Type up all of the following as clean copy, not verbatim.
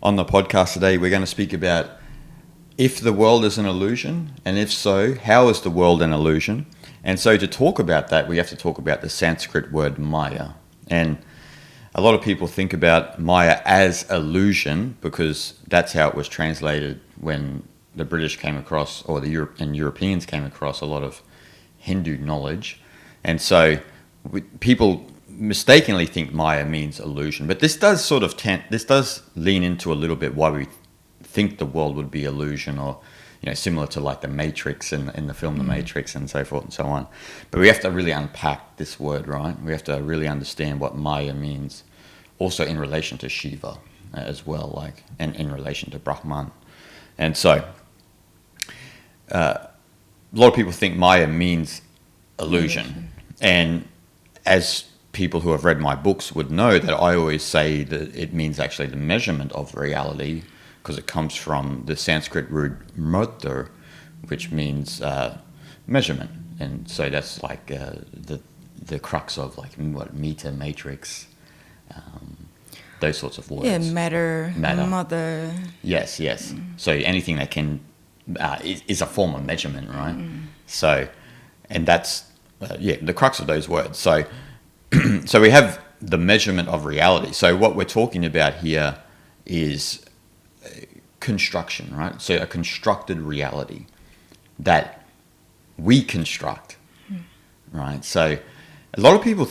On the podcast today, we're going to speak about if the world is an illusion, and if so, how is the world an illusion? And so to talk about that, we have to talk about the Sanskrit word Maya. And a lot of people think about Maya as illusion because that's how it was translated when the British came across, or the Europeans came across a lot of Hindu knowledge. And so people mistakenly think Maya means illusion. But this does this does lean into a little bit why we think the world would be illusion, or similar to like the Matrix in the film The Matrix and so forth and so on. But we have to really unpack this word, right? We have to really understand what Maya means, also in relation to Shiva as well, and in relation to Brahman. And so a lot of people think Maya means illusion. And as people who have read my books would know, that I always say that it means actually the measurement of reality, because it comes from the Sanskrit root murta, which means measurement. And so that's like the crux of meter, matrix, those sorts of words. Yeah, matter. Mother. Yes. So anything that can is a form of measurement, right? So, and that's the crux of those words. So so we have the measurement of reality. So what we're talking about here is construction, right? So a constructed reality that we construct, right? So a lot of people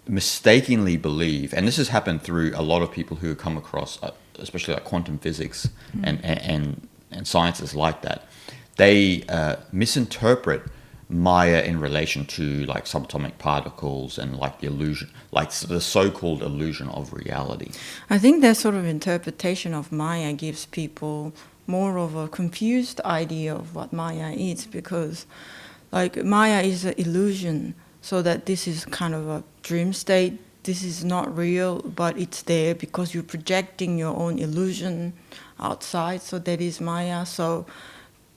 mistakenly believe, and this has happened through a lot of people who have come across, especially like quantum physics and sciences like that, they misinterpret Maya in relation to like subatomic particles and like the illusion, like the so-called illusion of reality. I think that sort of interpretation of Maya gives people more of a confused idea of what Maya is, because like Maya is an illusion, so that this is kind of a dream state. This is not real, but it's there because you're projecting your own illusion outside, so that is Maya. So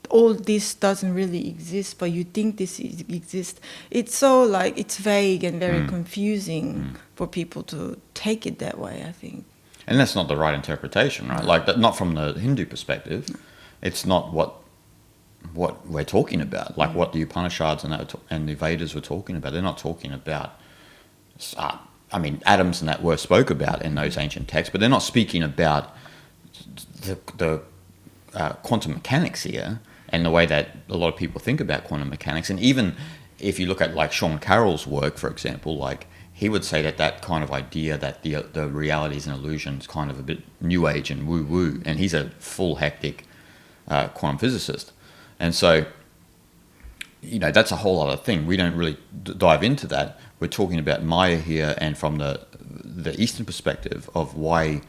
all this doesn't really exist, but you think this exists. It's so it's vague and very confusing for people to take it that way, I think. And that's not the right interpretation, right? Like, not from the Hindu perspective. It's not what we're talking about. Like what the Upanishads and the Vedas were talking about. They're not talking about, atoms and that were spoke about in those ancient texts, but they're not speaking about the quantum mechanics here, and the way that a lot of people think about quantum mechanics. And even if you look at like Sean Carroll's work, for example, like he would say that kind of idea that the reality is an illusion is kind of a bit new age and woo-woo, and he's a full hectic quantum physicist. And so, that's a whole other thing. We don't really dive into that. We're talking about Maya here, and from the Eastern perspective of why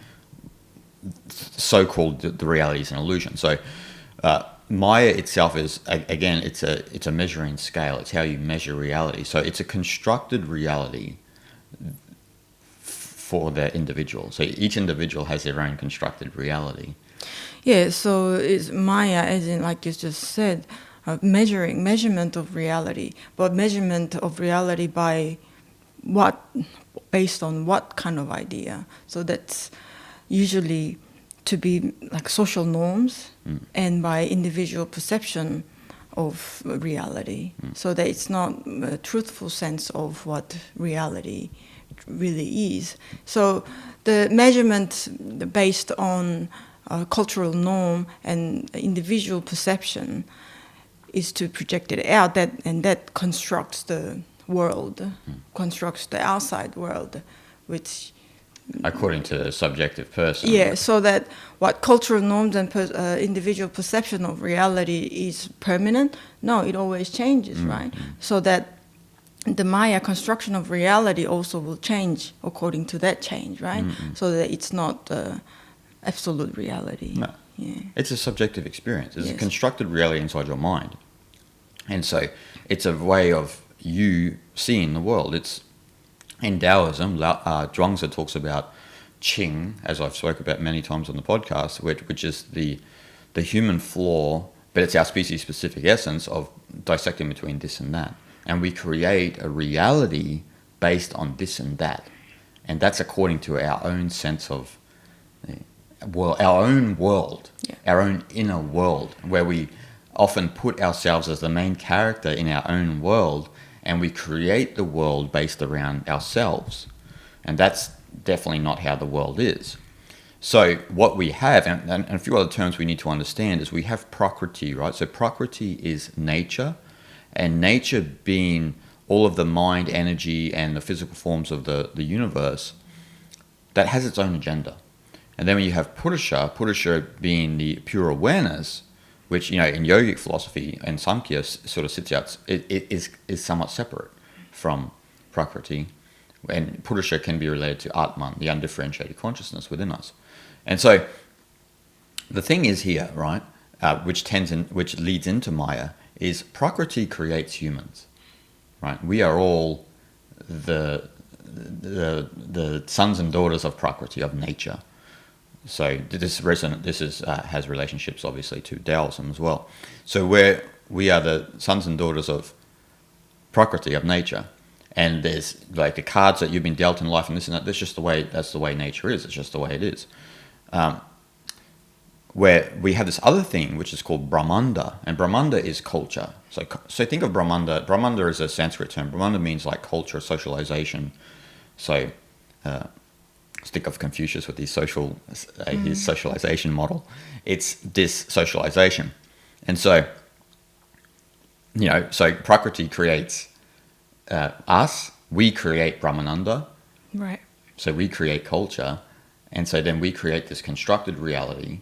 so-called the reality is an illusion. So Maya itself is, again, it's a measuring scale. It's how you measure reality. So it's a constructed reality for the individual. So each individual has their own constructed reality. Yeah, so it's Maya, as in, like you just said, measurement of reality. But measurement of reality by what? Based on what kind of idea? So that's usually to be like social norms and by individual perception of reality, so that it's not a truthful sense of what reality really is. So the measurement based on cultural norm and individual perception is to project it out, and that constructs the world, constructs the outside world, which according to the subjective person. Yeah, so that what cultural norms and individual perception of reality is permanent. No, it always changes, right? So that the Maya construction of reality also will change according to that change, right? So that it's not absolute reality. No. Yeah. It's a subjective experience. It's a constructed reality inside your mind. And so it's a way of you seeing the world. It's in Taoism, Zhuangzi talks about Qing, as I've spoke about many times on the podcast, which is the human flaw, but it's our species-specific essence of dissecting between this and that. And we create a reality based on this and that. And that's according to our own sense of our own world, Yeah. our own inner world, where we often put ourselves as the main character in our own world, and we create the world based around ourselves. And that's definitely not how the world is. So what we have, and a few other terms we need to understand, is we have prakriti, right? So prakriti is nature, and nature being all of the mind, energy, and the physical forms of the universe, that has its own agenda. And then when you have Purusha being the pure awareness, which, you know, in yogic philosophy and Samkhya sort of sits out, it is somewhat separate from Prakriti. And Purusha can be related to Atman, the undifferentiated consciousness within us. And so the thing is here, right, which leads into Maya, is Prakriti creates humans, right? We are all the sons and daughters of Prakriti, of nature. So this has relationships, obviously, to Taoism as well. So we are the sons and daughters of Prakriti, of nature, and there's like the cards that you've been dealt in life, and this and that. That's the way nature is. It's just the way it is. Where we have this other thing which is called Brahmanda, and Brahmanda is culture. So think of Brahmanda. Brahmanda is a Sanskrit term. Brahmanda means like culture, socialization. So think of Confucius with his socialization model. It's this socialization. And so, you know, so Prakriti creates us, we create Brahmananda. Right. So we create culture, and so then we create this constructed reality,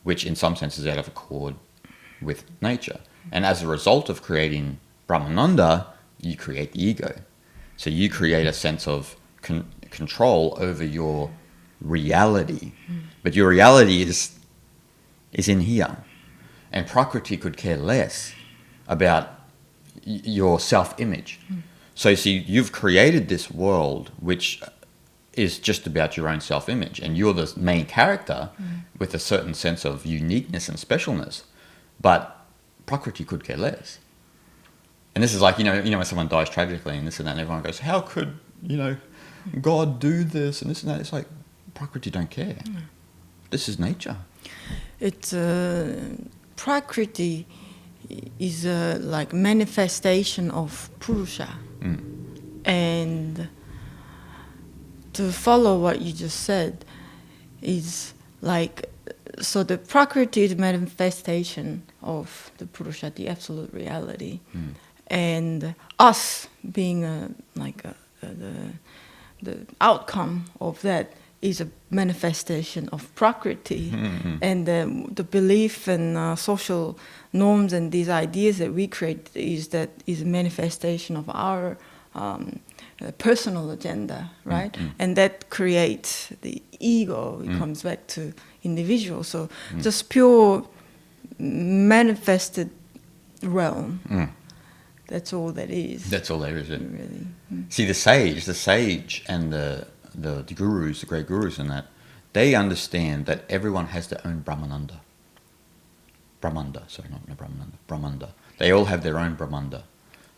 which in some sense is out of accord with nature. And as a result of creating Brahmananda, you create the ego. So you create a sense of control over your reality, but your reality is in here, and Prakriti could care less about your self-image. So see, you've created this world which is just about your own self-image, and you're the main character with a certain sense of uniqueness and specialness, but Prakriti could care less. And this is like, you know when someone dies tragically and this and that, and everyone goes, how could, God do this and this and that? It's like, Prakriti don't care. This is nature. It's Prakriti is like manifestation of Purusha. And to follow what you just said is like, so the Prakriti is manifestation of the Purusha, the absolute reality. And us being the outcome of that is a manifestation of Prakriti. And the belief and social norms and these ideas that we create is a manifestation of our personal agenda, right? And that creates the ego. It comes back to individual. So just pure manifested realm. That's all that is. That's all there is. Really. See, the sage and the gurus, the great gurus and that, they understand that everyone has their own Brahmanda. Brahmanda. They all have their own Brahmanda.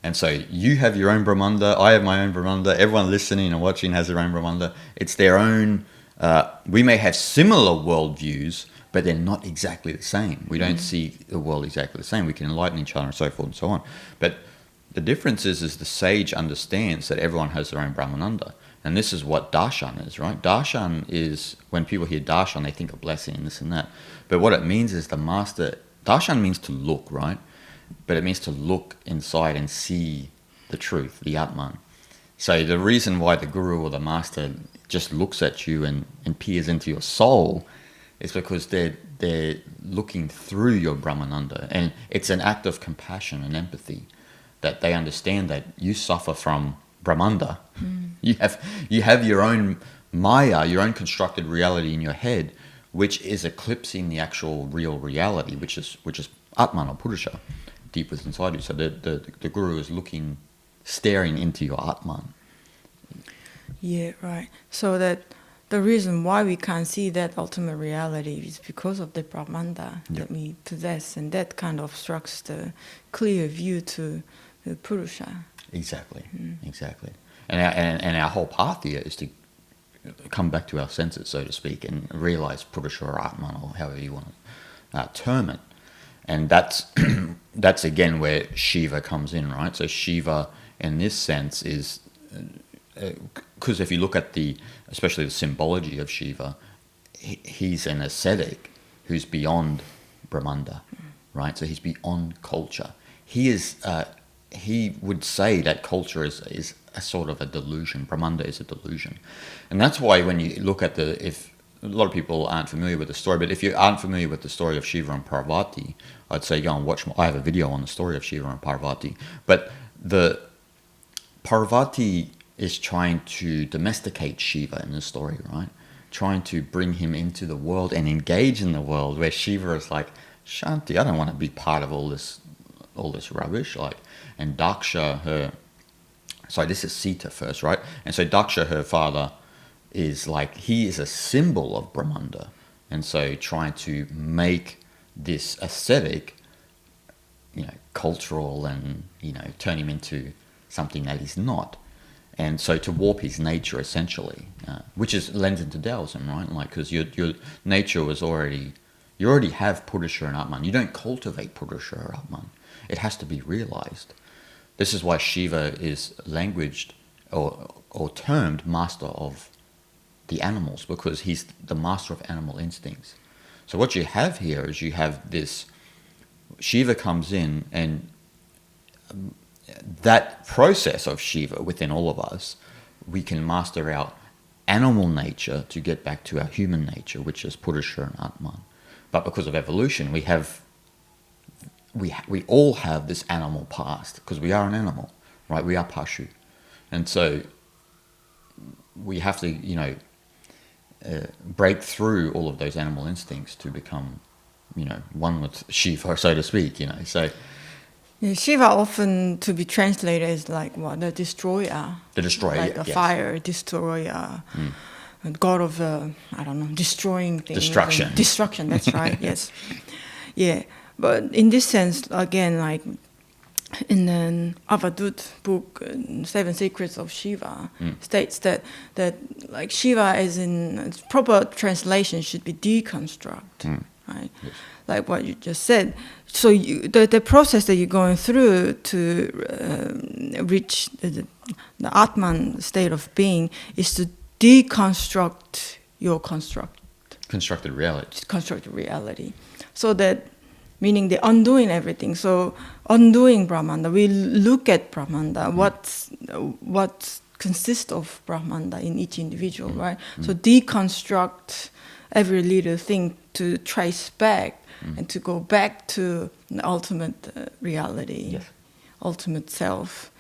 And so you have your own Brahmanda, I have my own Brahmanda, everyone listening and watching has their own Brahmanda. It's their own, we may have similar worldviews, but they're not exactly the same. We don't see the world exactly the same. We can enlighten each other and so forth and so on. But the difference is the sage understands that everyone has their own Brahmananda. And this is what darshan is, right? Darshan is, when people hear darshan, they think of blessing and this and that. But what it means is the master, darshan means to look, right? But it means to look inside and see the truth, the Atman. So the reason why the guru or the master just looks at you and peers into your soul is because they're looking through your Brahmananda. And it's an act of compassion and empathy, that they understand that you suffer from Brahmanda. You have your own Maya, your own constructed reality in your head, which is eclipsing the actual real reality, which is Atman or Purusha, deep within inside you. So the guru is staring into your Atman. Yeah, right. So that the reason why we can't see that ultimate reality is because of the Brahmanda that we possess, and that kind of obstructs the clear view to the Purusha. Exactly. And our whole path here is to come back to our senses, so to speak, and realize Purusha or Atman, or however you want to term it. And that's that's again where Shiva comes in, right? So Shiva, in this sense, is because if you look at especially the symbology of Shiva, he's an ascetic who's beyond Brahmanda, right? So he's beyond culture. He would say that culture is a sort of a delusion. Brahmanda is a delusion. And that's why when you look at if a lot of people aren't familiar with the story, but if you aren't familiar with the story of Shiva and Parvati, I'd say go and watch. I have a video on the story of Shiva and Parvati. But the Parvati is trying to domesticate Shiva in the story, right? Trying to bring him into the world and engage in the world, where Shiva is like, Shanti, I don't want to be part of all this rubbish. And Daksha, this is Sita first, right? And so Daksha, her father, is he is a symbol of Brahmanda. And so trying to make this ascetic, cultural and, turn him into something that he's not. And so to warp his nature, essentially, which lends into Taoism, right? Because your nature was already, you already have Purusha and Atman. You don't cultivate Purusha or Atman. It has to be realized. This is why Shiva is languaged or termed master of the animals, because he's the master of animal instincts. So what you have here is you have this, Shiva comes in, and that process of Shiva within all of us, we can master our animal nature to get back to our human nature, which is Purusha and Atman. But because of evolution, we all have this animal past, because we are an animal, right? We are Pashu. And so we have to, break through all of those animal instincts to become, one with Shiva, so to speak, So Yeah, Shiva often to be translated as the destroyer. The destroyer, like a yes. fire destroyer, god of destroying things. Destruction. That's right. Yes. Yeah, but in this sense, again, in the Avadut book, Seven Secrets of Shiva, states that Shiva, as in proper translation, should be deconstruct, right? Yes. Like what you just said. So the process that you're going through to reach the Atman state of being is to deconstruct your constructed reality. So that, meaning the undoing everything. So undoing Brahmanda, we look at Brahmanda, what consists of Brahmanda in each individual, right? So deconstruct every little thing to trace back and to go back to the ultimate reality, yes. Ultimate self.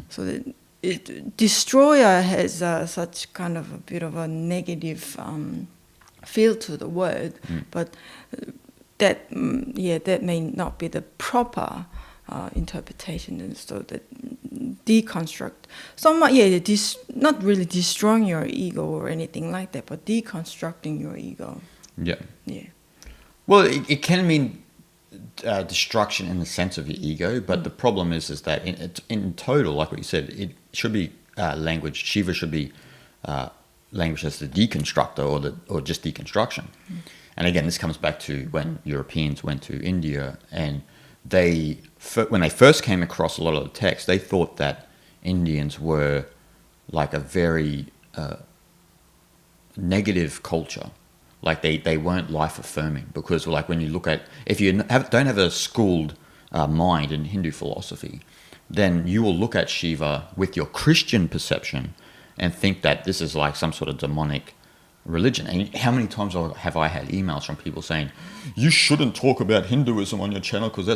So that destroyer has such kind of a bit of a negative feel to the word, but that may not be the proper interpretation. And so that deconstruct, not really destroying your ego or anything like that, but deconstructing your ego. Yeah. Yeah. Well, it can mean destruction in the sense of your ego, but the problem is that in total, like what you said, it should be language. Shiva should be language as the deconstructor or just deconstruction. And again, this comes back to when Europeans went to India, and when they first came across a lot of the text, they thought that Indians were like a very negative culture. Like they weren't life affirming, because when you look at, if you don't have a schooled mind in Hindu philosophy, then you will look at Shiva with your Christian perception and think that this is like some sort of demonic religion. And how many times have I had emails from people saying, you shouldn't talk about Hinduism on your channel because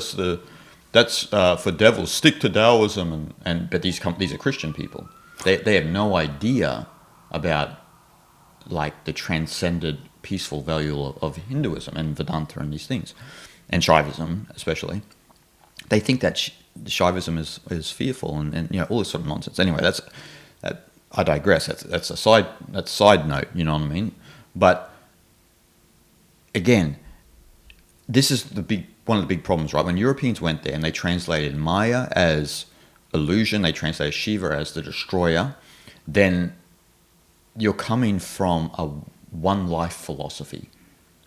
that's for devils, stick to Taoism. But these are Christian people. They have no idea about the transcended peaceful value of Hinduism and Vedanta and these things, and Shaivism especially. They think that Shaivism is fearful and all this sort of nonsense. Anyway, I digress. That's a side note. You know what I mean? But again, this is one of the big problems, right? When Europeans went there and they translated Maya as illusion, they translated Shiva as the destroyer, then you're coming from a one life philosophy.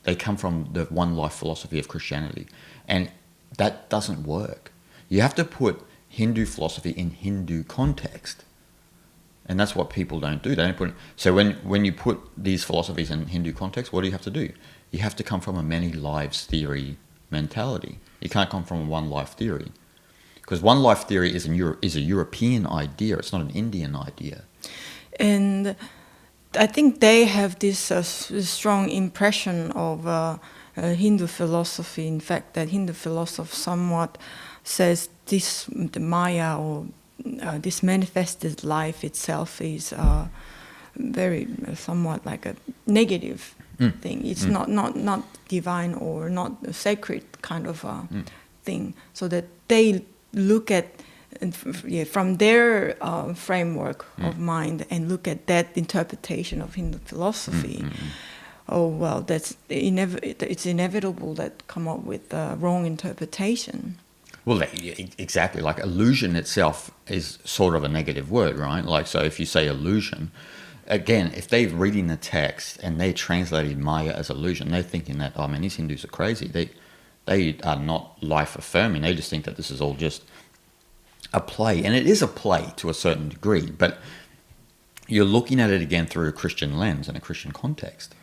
They come from the one life philosophy of Christianity. And that doesn't work. You have to put Hindu philosophy in Hindu context. And that's what people don't do. They don't put. So when you put these philosophies in Hindu context, what do you have to do? You have to come from a many lives theory mentality. You can't come from a one life theory. Because one life theory is a European idea. It's not an Indian idea. And I think they have this strong impression of Hindu philosophy. In fact, that Hindu philosophy somewhat says the Maya or this manifested life itself is very somewhat like a negative thing. It's not divine or not a sacred kind of thing. So that they look at from their framework of mind and look at that interpretation of Hindu philosophy. Oh well, it's inevitable that come up with wrong interpretation. Well, exactly. Like illusion itself is sort of a negative word, right? Like, so if you say illusion, again, if they're reading the text and they're translating Maya as illusion, they're thinking that, oh man, these Hindus are crazy. They are not life affirming. They just think that this is all just a play. And it is a play to a certain degree, but you're looking at it again through a Christian lens and a Christian context.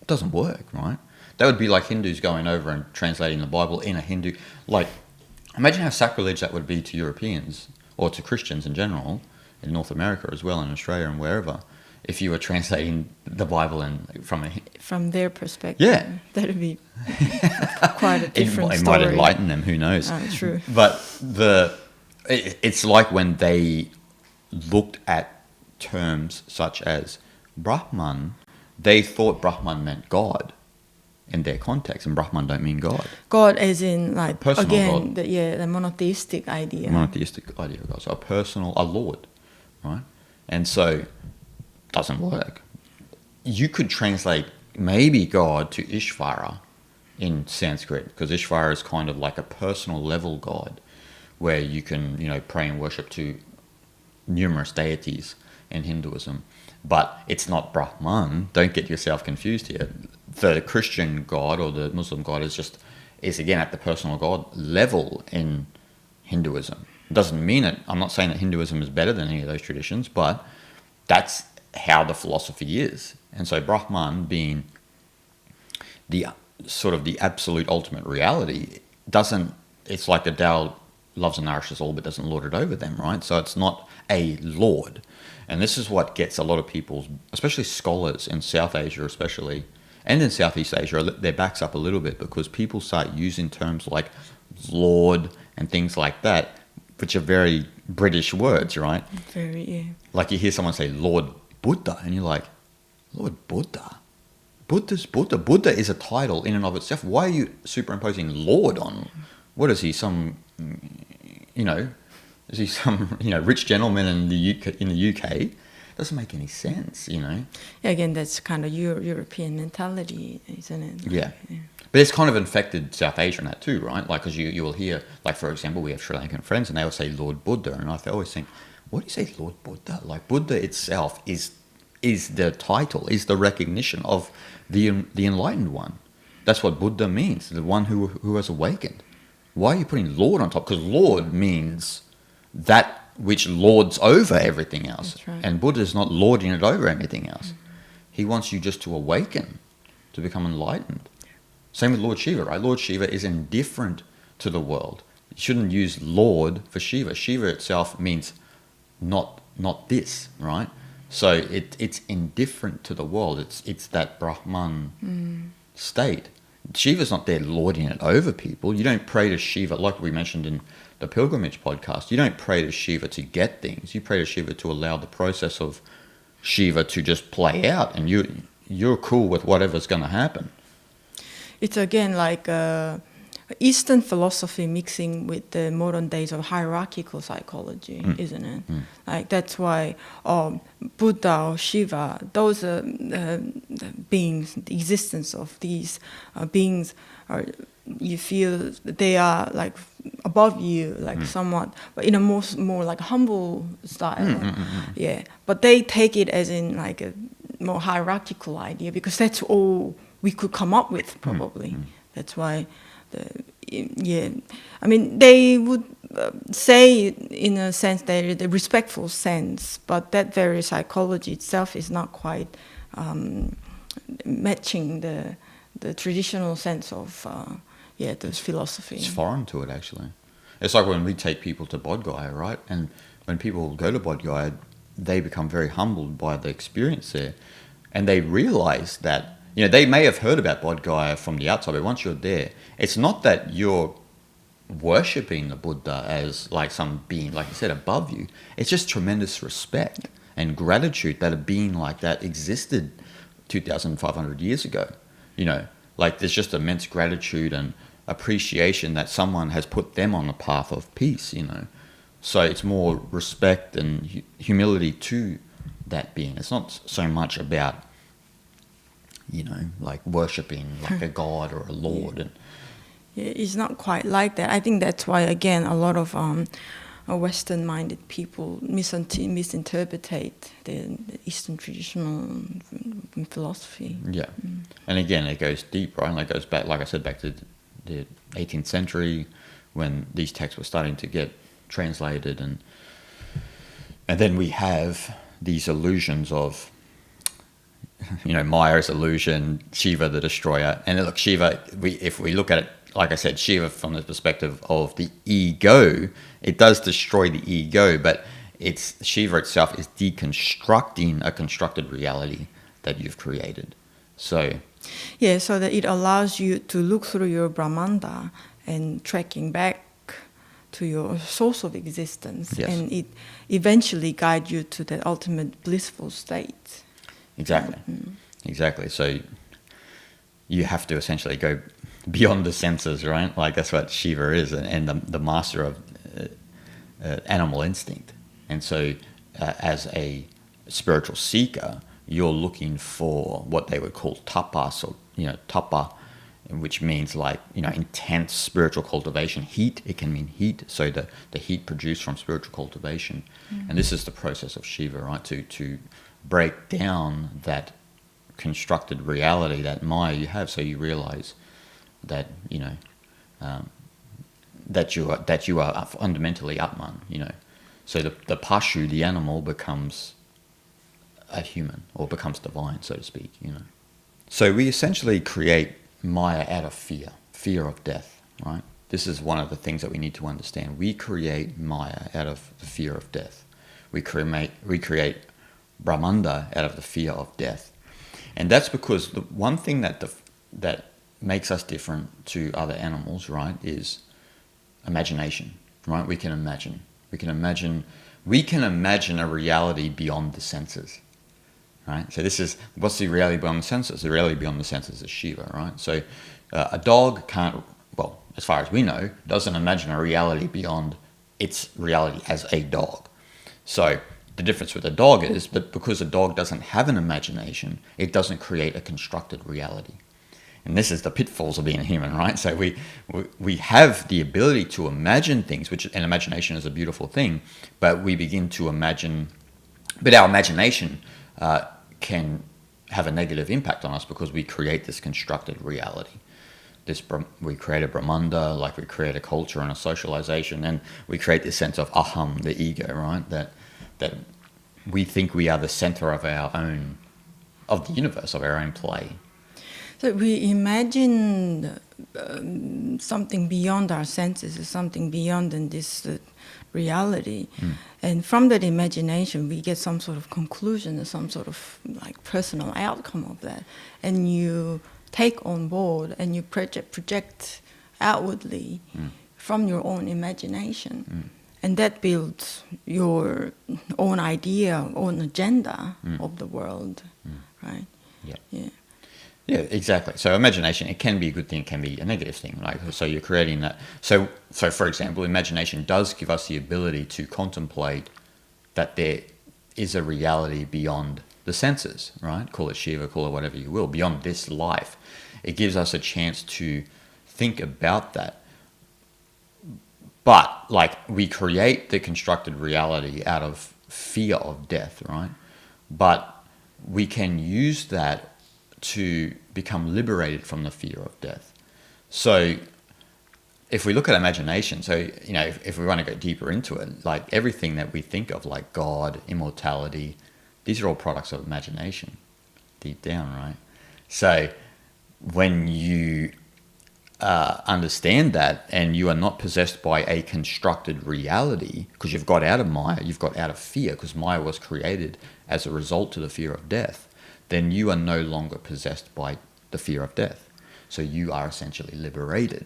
It doesn't work, right? That would be like Hindus going over and translating the Bible in a Hindu, like, imagine how sacrilege that would be to Europeans or to Christians in general, in North America as well, in Australia and wherever, if you were translating the Bible from their perspective. Yeah. That'd be quite a different it story. might enlighten them, who knows. True. But it's like when they looked at terms such as Brahman, they thought Brahman meant God in their context, and Brahman don't mean God. God as in like, personal again, God. The monotheistic idea. Monotheistic idea of God. So a Lord, right? And so doesn't work. You could translate maybe God to Ishvara in Sanskrit, because Ishvara is kind of like a personal level God, where you can, pray and worship to numerous deities in Hinduism. But it's not Brahman. Don't get yourself confused here. The Christian God or the Muslim God is again at the personal God level in Hinduism. It doesn't mean it. I'm not saying that Hinduism is better than any of those traditions, but that's how the philosophy is. And so Brahman being the sort of the absolute ultimate reality it's like the Tao loves and nourishes all but doesn't lord it over them, right? So it's not a lord. And this is what gets a lot of people, especially scholars in South Asia especially, and in Southeast Asia, their backs up a little bit, because people start using terms like Lord and things like that, which are very British words, right? Very, yeah. Like you hear someone say Lord Buddha, and you're like, Lord Buddha? Buddha's Buddha. Buddha is a title in and of itself. Why are you superimposing Lord on? What is he, some, is he some, rich gentleman in the UK? Doesn't make any sense, Yeah, again, that's kind of European mentality, isn't it? Yeah. But it's kind of infected South Asia in that too, right? Like, because you will hear, like, for example, we have Sri Lankan friends and they will say Lord Buddha. And I always think, what do you say Lord Buddha? Like, Buddha itself is the title, is the recognition of the enlightened one. That's what Buddha means, the one who has awakened. Why are you putting Lord on top? Because Lord means that which lords over everything else. That's right. And Buddha is not lording it over anything else. Mm-hmm. He wants you just to awaken, to become enlightened. Same with Lord Shiva, right? Lord Shiva is indifferent to the world. You shouldn't use Lord for Shiva. Shiva itself means not this, right? So it's indifferent to the world. It's that Brahman state. Shiva's not there lording it over people. You don't pray to Shiva, like we mentioned in the Pilgrimage podcast. You don't pray to Shiva to get things. You pray to Shiva to allow the process of Shiva to just play out, and you're cool with whatever's going to happen. It's again like Eastern philosophy mixing with the modern days of hierarchical psychology, isn't it? Like that's why Buddha or Shiva, those beings, the existence of these beings, you feel they are like above you, like somewhat, but in a more like humble style. Yeah, but they take it as in like more hierarchical idea, because that's all we could come up with, probably. That's why, I mean, they would say, in a sense, the respectful sense, but that very psychology itself is not quite matching the traditional sense of this philosophy. It's foreign to it, actually. It's like when we take people to Bodh Gaya, right? And when people go to Bodh Gaya, they become very humbled by the experience there. And they realize that, they may have heard about Bodh Gaya from the outside, but once you're there, it's not that you're worshipping the Buddha as like some being, like you said, above you. It's just tremendous respect and gratitude that a being like that existed 2,500 years ago. Like there's just immense gratitude and appreciation that someone has put them on the path of peace, So it's more respect and humility to that being. It's not so much about, like worshipping like a god or a lord. And it's not quite like that. I think that's why, again, a lot of Western-minded people misinterpret the Eastern traditional philosophy. Yeah. And again, it goes deep, right? And it goes back, like I said, back to the 18th century when these texts were starting to get translated, and then we have these illusions of Maya's illusion, Shiva the destroyer. And look, Shiva, if we look at it, like I said, Shiva from the perspective of the ego, it does destroy the ego, but Shiva itself is deconstructing a constructed reality that you've created. So so that it allows you to look through your Brahmanda and tracking back to your source of existence, and it eventually guides you to that ultimate blissful state. Exactly. So you have to essentially go beyond the senses, right? Like that's what Shiva is, and the master of animal instinct. And so as a spiritual seeker, you're looking for what they would call tapas, or tapa, which means like intense spiritual cultivation. Heat, it can mean heat, so the heat produced from spiritual cultivation. And this is the process of Shiva, right? To break down that constructed reality, that Maya you have, so you realize that that you are fundamentally Atman. So the pashu, the animal, becomes a human, or becomes divine, so to speak. So we essentially create Maya out of fear of death, right? This is one of the things that we need to understand. We create Maya out of the fear of death. We create Brahmanda out of the fear of death. And that's because the one thing that makes us different to other animals, right, is imagination, right? We can imagine a reality beyond the senses, right? So what's the reality beyond the senses? The reality beyond the senses is Shiva, right? So a dog can't, well, as far as we know, doesn't imagine a reality beyond its reality as a dog. So the difference with a dog is that because a dog doesn't have an imagination, it doesn't create a constructed reality. And this is the pitfalls of being a human, right? So we have the ability to imagine things, and imagination is a beautiful thing, but we begin to imagine, but our imagination can have a negative impact on us because we create this constructed reality. We create a Brahmanda, like we create a culture and a socialization, and we create this sense of aham, the ego, right? That we think we are the center of the universe, of our own play. So we imagine something beyond our senses, something beyond in this reality. And from that imagination, we get some sort of conclusion, some sort of like personal outcome of that. And you take on board and you project outwardly from your own imagination. And that builds your own idea, own agenda of the world, right? Yeah, exactly. So imagination, it can be a good thing, it can be a negative thing. Like, so you're creating that. So for example, imagination does give us the ability to contemplate that there is a reality beyond the senses, right? Call it Shiva, call it whatever you will, beyond this life. It gives us a chance to think about that. But like we create the constructed reality out of fear of death, right? But we can use that to become liberated from the fear of death. So if we look at imagination, so, you know, if we want to go deeper into it, like everything that we think of, like God, immortality, these are all products of imagination, deep down, right? So when you understand that, and you are not possessed by a constructed reality, because you've got out of Maya, you've got out of fear, because Maya was created as a result to the fear of death, then you are no longer possessed by the fear of death. So you are essentially liberated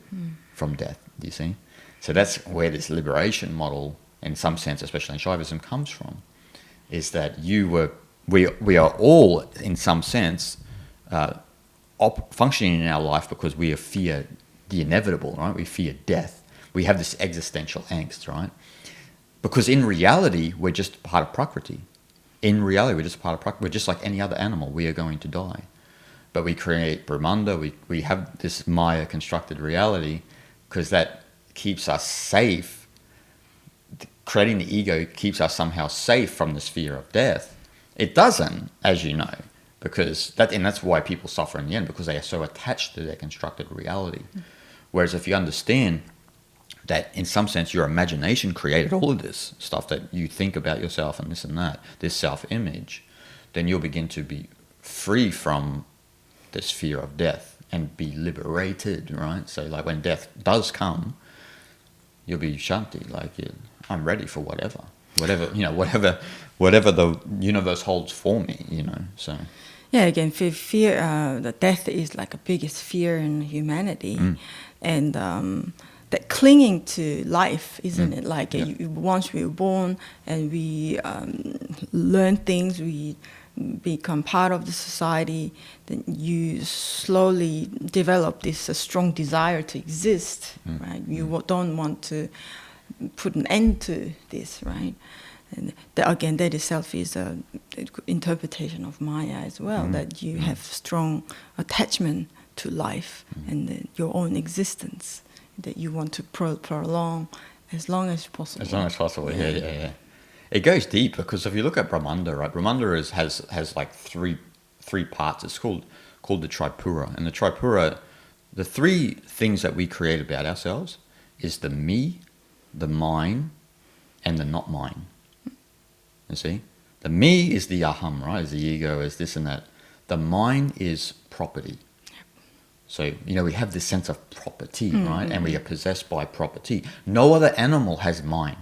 from death, do you see? So that's where this liberation model, in some sense, especially in Shaivism, comes from, is that we are all, in some sense, functioning in our life because we fear the inevitable, right? We fear death. We have this existential angst, right? Because in reality, we're just part of Prakriti. In reality, we're just part of Prakriti. We're just like any other animal. We are going to die. But we create Brahmanda. We have this Maya constructed reality because that keeps us safe. Creating the ego keeps us somehow safe from this fear of death. It doesn't, as you know, because that's why people suffer in the end, because they are so attached to their constructed reality. Whereas if you understand that in some sense your imagination created all of this stuff that you think about yourself and this and that, this self-image, then you'll begin to be free from this fear of death and be liberated, right? So like when death does come, you'll be shanti, like I'm ready for whatever the universe holds for me, you know. So yeah, again, fear, the death is like the biggest fear in humanity, and that clinging to life, isn't it? Like once we're born and we learn things, we become part of the society, then you slowly develop this strong desire to exist, right? You don't want to put an end to this, right? And again, that itself is an interpretation of Maya as well, that you have strong attachment to life and your own existence that you want to prolong as long as possible. As long as possible, yeah. It goes deep, because if you look at Brahmanda, right? Brahmanda has like three parts. It's called the Tripura. And the Tripura, the three things that we create about ourselves is the me, the mine, and the not mine. You see? The me is the aham, right? Is the ego, is this and that. The mine is property. So, you know, we have this sense of property, right? And we are possessed by property. No other animal has mine.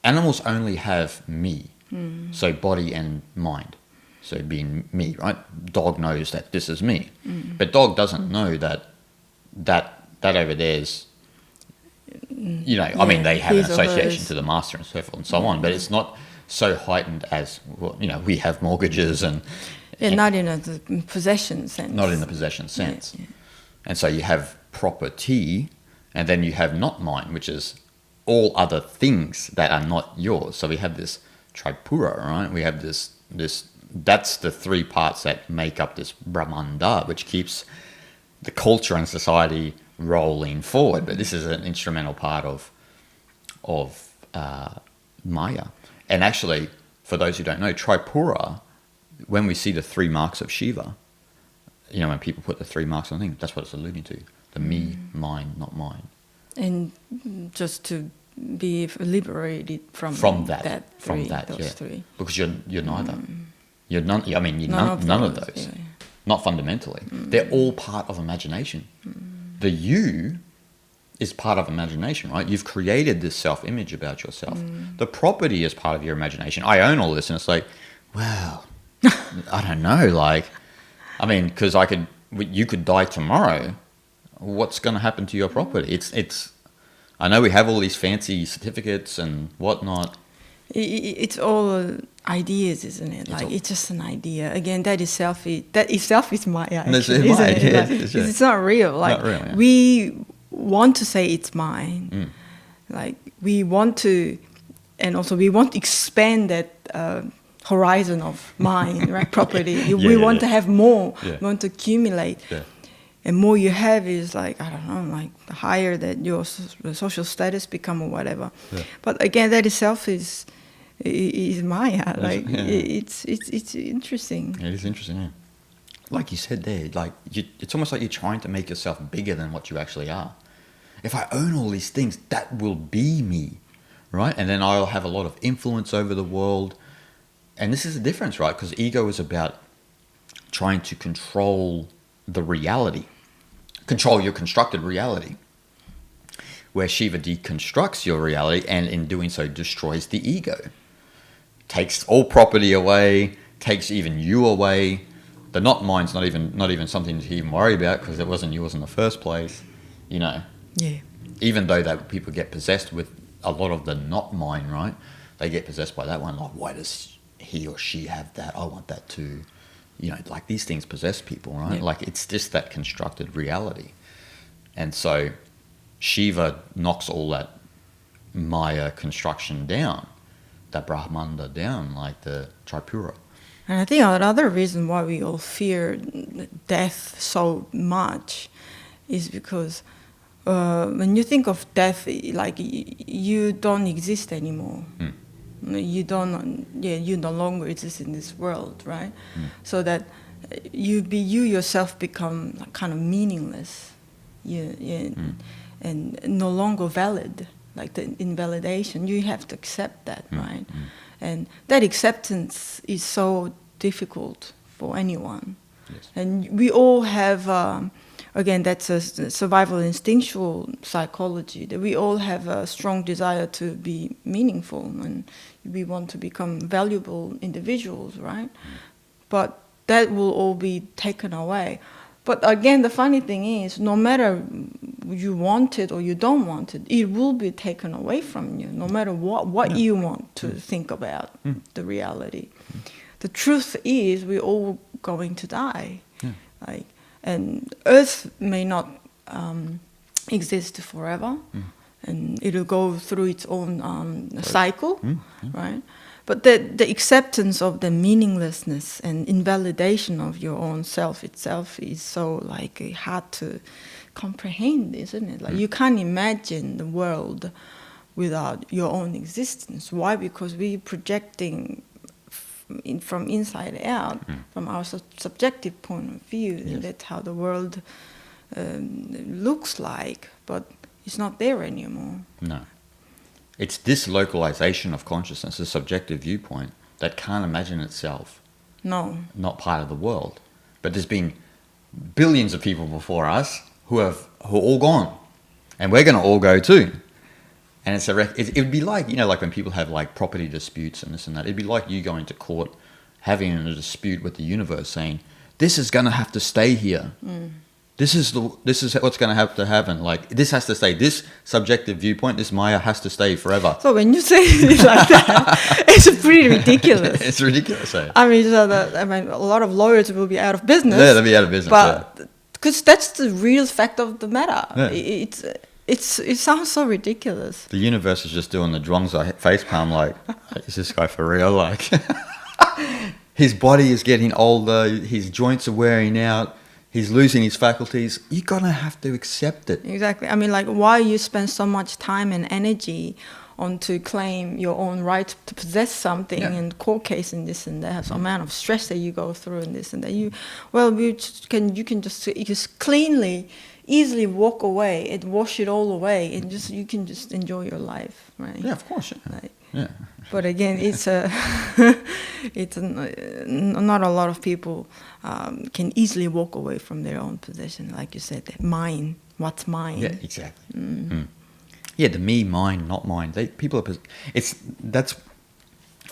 Animals only have me, so body and mind. So being me, right? Dog knows that this is me, but dog doesn't know that over there's, you know, I mean, they have an association to the master and so forth and so on, but it's not so heightened as, well, you know, we have mortgages and not in a possession sense. Not in the possession sense. Yeah. And so you have property, and then you have not mine, which is all other things that are not yours. So we have this Tripura, right? We have this that's the three parts that make up this Brahmanda, which keeps the culture and society rolling forward. But this is an instrumental part of Maya. And actually, for those who don't know, Tripura, when we see the three marks of Shiva, you know, when people put the three marks on the thing, that's what it's alluding to. The me, mine, not mine. And just to be liberated from that three. Because you're neither. You're none. I mean, you're none of those. Yeah. Not fundamentally. They're all part of imagination. The you is part of imagination, right? You've created this self-image about yourself. The property is part of your imagination. I own all this, and it's like, wow, I don't know. Like, I mean, because you could die tomorrow. What's going to happen to your property? It's. I know we have all these fancy certificates and whatnot. It's all ideas, isn't it? Like it's just an idea. Again, that itself is Maya. Actually, isn't it? It's not real. Like not real, yeah. We want to say it's mine. Like we want to, and also we want to expand that horizon of mine, right? Property. We want to have more. Yeah. We want to accumulate. Yeah. And more you have is like, I don't know, like the higher that your social status become or whatever. Yeah. But again, that itself is is Maya. Like Yeah. it's interesting. It is interesting, yeah. Like you said there, like it's almost like you're trying to make yourself bigger than what you actually are. If I own all these things, that will be me, right? And then I'll have a lot of influence over the world. And this is the difference, right? Because ego is about trying to control the reality, control your constructed reality, where Shiva deconstructs your reality and in doing so destroys the ego, takes all property away, takes even you away. The not mind's not even something to even worry about because it wasn't yours in the first place, you know. Yeah. Even though that people get possessed with a lot of the not mind, right? They get possessed by that one. Like, why does he or she have that? I want that too. You know, like these things possess people, right? Yeah. Like it's just that constructed reality. And so Shiva knocks all that Maya construction down, that Brahmanda down, like the Tripura. And I think another reason why we all fear death so much is because when you think of death, like you don't exist anymore. You no longer exist in this world, right? So that you yourself become kind of meaningless, and no longer valid. Like the invalidation, you have to accept that, right? And that acceptance is so difficult for anyone. Yes. And we all have, again, that's a survival instinctual psychology, that we all have a strong desire to be meaningful and we want to become valuable individuals, right? But that will all be taken away. But again, the funny thing is, no matter you want it or you don't want it, it will be taken away from you, no matter what you want to think about the reality. The truth is, we're all going to die. Like, and Earth may not exist forever, and it'll go through its own cycle, right? But the acceptance of the meaninglessness and invalidation of your own self itself is so like hard to comprehend, isn't it? Like you can't imagine the world without your own existence. Why? Because we're projecting from inside out, from our subjective point of view. Yes. And that's how the world looks like, but it's not there anymore. No. It's this localization of consciousnness, a subjective viewpoint, that can't imagine itself not part of the world. But there's been billions of people before us who are all gone. And we're going to all go too. And it would be like, you know, like when people have like property disputes and this and that, it'd be like you going to court, having a dispute with the universe saying, this is going to have to stay here. This is what's going to have to happen. Like, this has to stay. This subjective viewpoint, this Maya has to stay forever. So when you say it like that, it's pretty ridiculous. It's ridiculous. Eh? I mean, a lot of lawyers will be out of business. Yeah, they'll be out of business. But because that's the real fact of the matter. Yeah. It sounds so ridiculous. The universe is just doing the Zhuangzi facepalm like, is this guy for real? Like, his body is getting older, his joints are wearing out, he's losing his faculties. You're going to have to accept it. Exactly. I mean, like, why you spend so much time and energy on to claim your own right to possess something and court case and this and that, so amount of stress that you go through and this and that. You can just cleanly, easily walk away and wash it all away, and you can just enjoy your life, right? Yeah, of course. Yeah. But again, it's not a lot of people can easily walk away from their own possession, like you said. Mine, what's mine? Yeah, exactly. Yeah, the me, mine, not mine. That's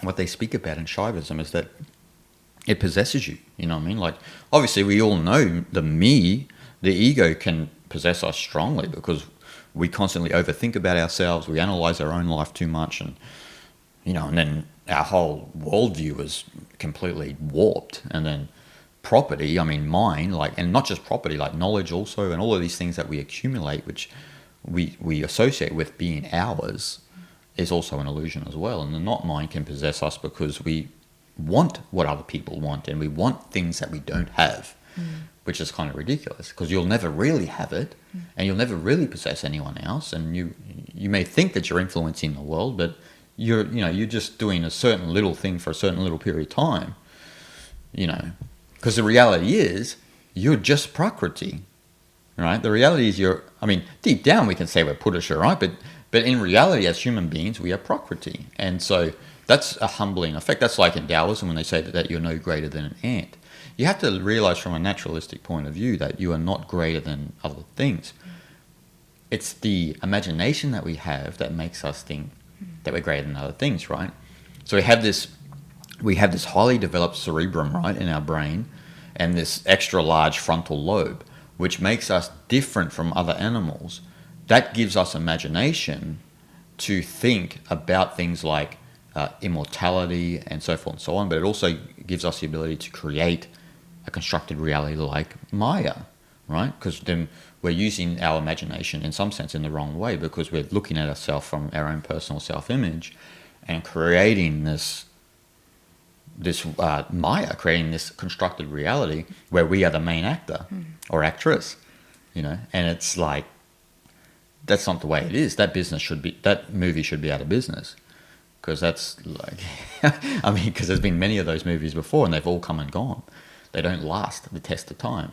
what they speak about in Shaivism, is that it possesses you. You know what I mean? Like, obviously, we all know the me, the ego, can possess us strongly because we constantly overthink about ourselves. We analyze our own life too much, and then our whole worldview is completely warped. And then property, I mean, mine, and not just property, like knowledge also, and all of these things that we accumulate, which we associate with being ours, is also an illusion as well. And the not mine can possess us because we want what other people want, and we want things that we don't have, which is kind of ridiculous because you'll never really have it, and you'll never really possess anyone else. And you may think that you're influencing the world, but you're just doing a certain little thing for a certain little period of time, because the reality is you're just Prakriti, right? The reality is deep down we can say we're Purusha, right? But in reality, as human beings, we are Prakriti. And so that's a humbling effect. That's like in Taoism when they say that you're no greater than an ant. You have to realize from a naturalistic point of view that you are not greater than other things. It's the imagination that we have that makes us think that we're greater than other things, right? So we have this highly developed cerebrum, right, in our brain, and this extra large frontal lobe, which makes us different from other animals. That gives us imagination to think about things like immortality and so forth and so on, but it also gives us the ability to create a constructed reality like Maya, right? Because then we're using our imagination in some sense in the wrong way, because we're looking at ourselves from our own personal self-image and creating this Maya, creating this constructed reality where we are the main actor or actress, and it's like, that's not the way it is. That movie should be out of business, because that's like, because there's been many of those movies before and they've all come and gone. They don't last the test of time.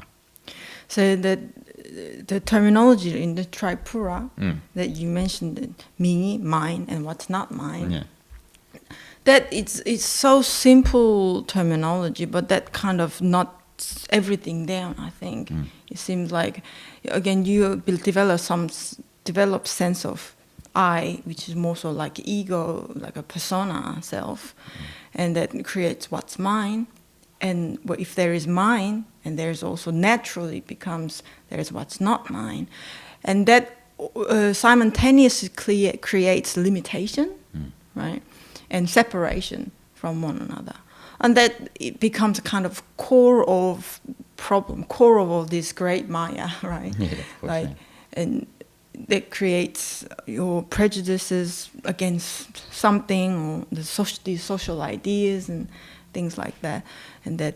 So the terminology in the Tripura that you mentioned, me, mine, and what's not mine, that it's so simple terminology, but that kind of knots everything down, I think. It seems like, again, you develop sense of I, which is more so like ego, like a persona self, and that creates what's mine. And if there is mine, and there's also naturally becomes there's what's not mine, and that simultaneously creates limitation, right, and separation from one another, and that it becomes a kind of core of all this great Maya, right? Yeah, of course, and that creates your prejudices against something, or these social ideas and things like that, and that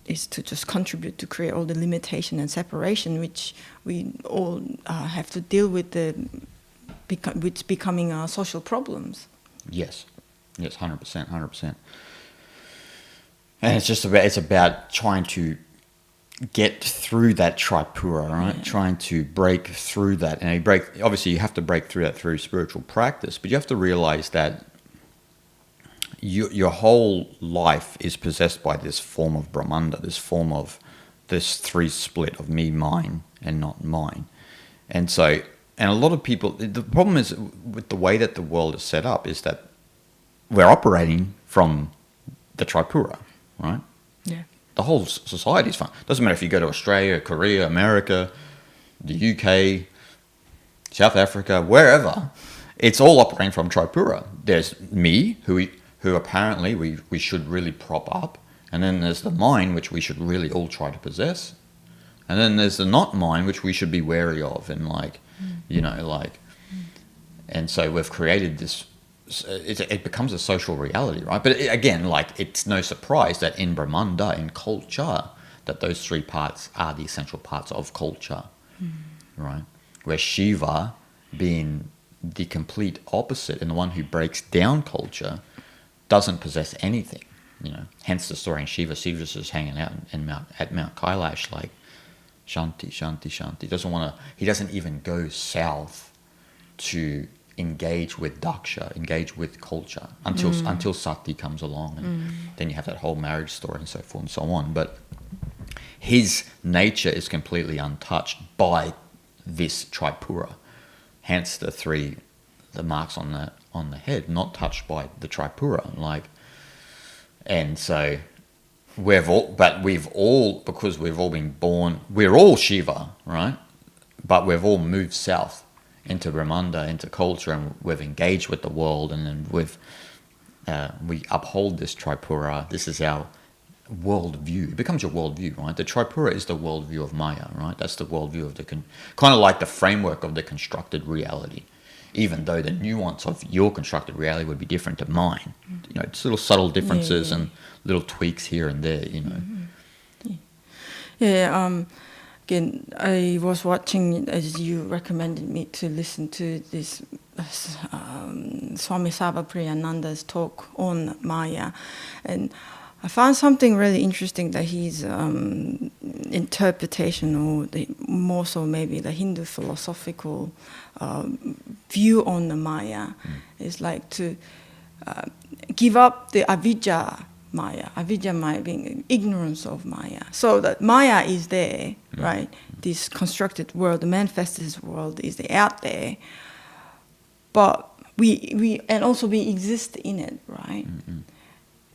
is to just contribute to create all the limitation and separation, which we all have to deal with, which becoming social problems. Yes, 100%. And it's about trying to get through that Tripura, right? Yeah. Trying to break through that, and obviously you have to break through that through spiritual practice, but you have to realize that your whole life is possessed by this form of Brahmanda, this form of this three split of me, mine, and not mine. And a lot of people, the problem is with the way that the world is set up is that we're operating from the Tripura, right? Yeah. The whole society is fun. Doesn't matter if you go to Australia, Korea, America, the UK, South Africa, wherever. It's all operating from Tripura. There's me, who apparently we should really prop up. And then there's the mine, which we should really all try to possess. And then there's the not mine, which we should be wary of. And and so we've created this, it becomes a social reality, right? But again, it's no surprise that in Brahmanda, in culture, that those three parts are the essential parts of culture, right? Where Shiva, being the complete opposite and the one who breaks down culture, doesn't possess anything, Hence the story in Shiva. Shiva's just hanging out at Mount Kailash, like Shanti, Shanti, Shanti. He doesn't even go south to engage with Daksha, engage with culture until Sati comes along, and then you have that whole marriage story and so forth and so on. But his nature is completely untouched by this Tripura. Hence the marks on the head, not touched by the Tripura. And so because we've all been born, we're all Shiva, right? But we've all moved south into Brahmanda, into culture, and we've engaged with the world, and then we uphold this Tripura. This is our worldview. It becomes your worldview, right? The Tripura is the worldview of Maya, right? That's the worldview of kind of like the framework of the constructed reality, even though the nuance of your constructed reality would be different to mine. It's little subtle differences and little tweaks here and there, Again, I was watching, as you recommended me to listen to this Swami Sarvapriyananda's talk on Maya, and I found something really interesting that his interpretation, or more so maybe the Hindu philosophical view on the Maya, is like to give up the avidya Maya being ignorance of Maya. So that Maya is there, right? This constructed world, the manifested world is out there, but we exist in it, right?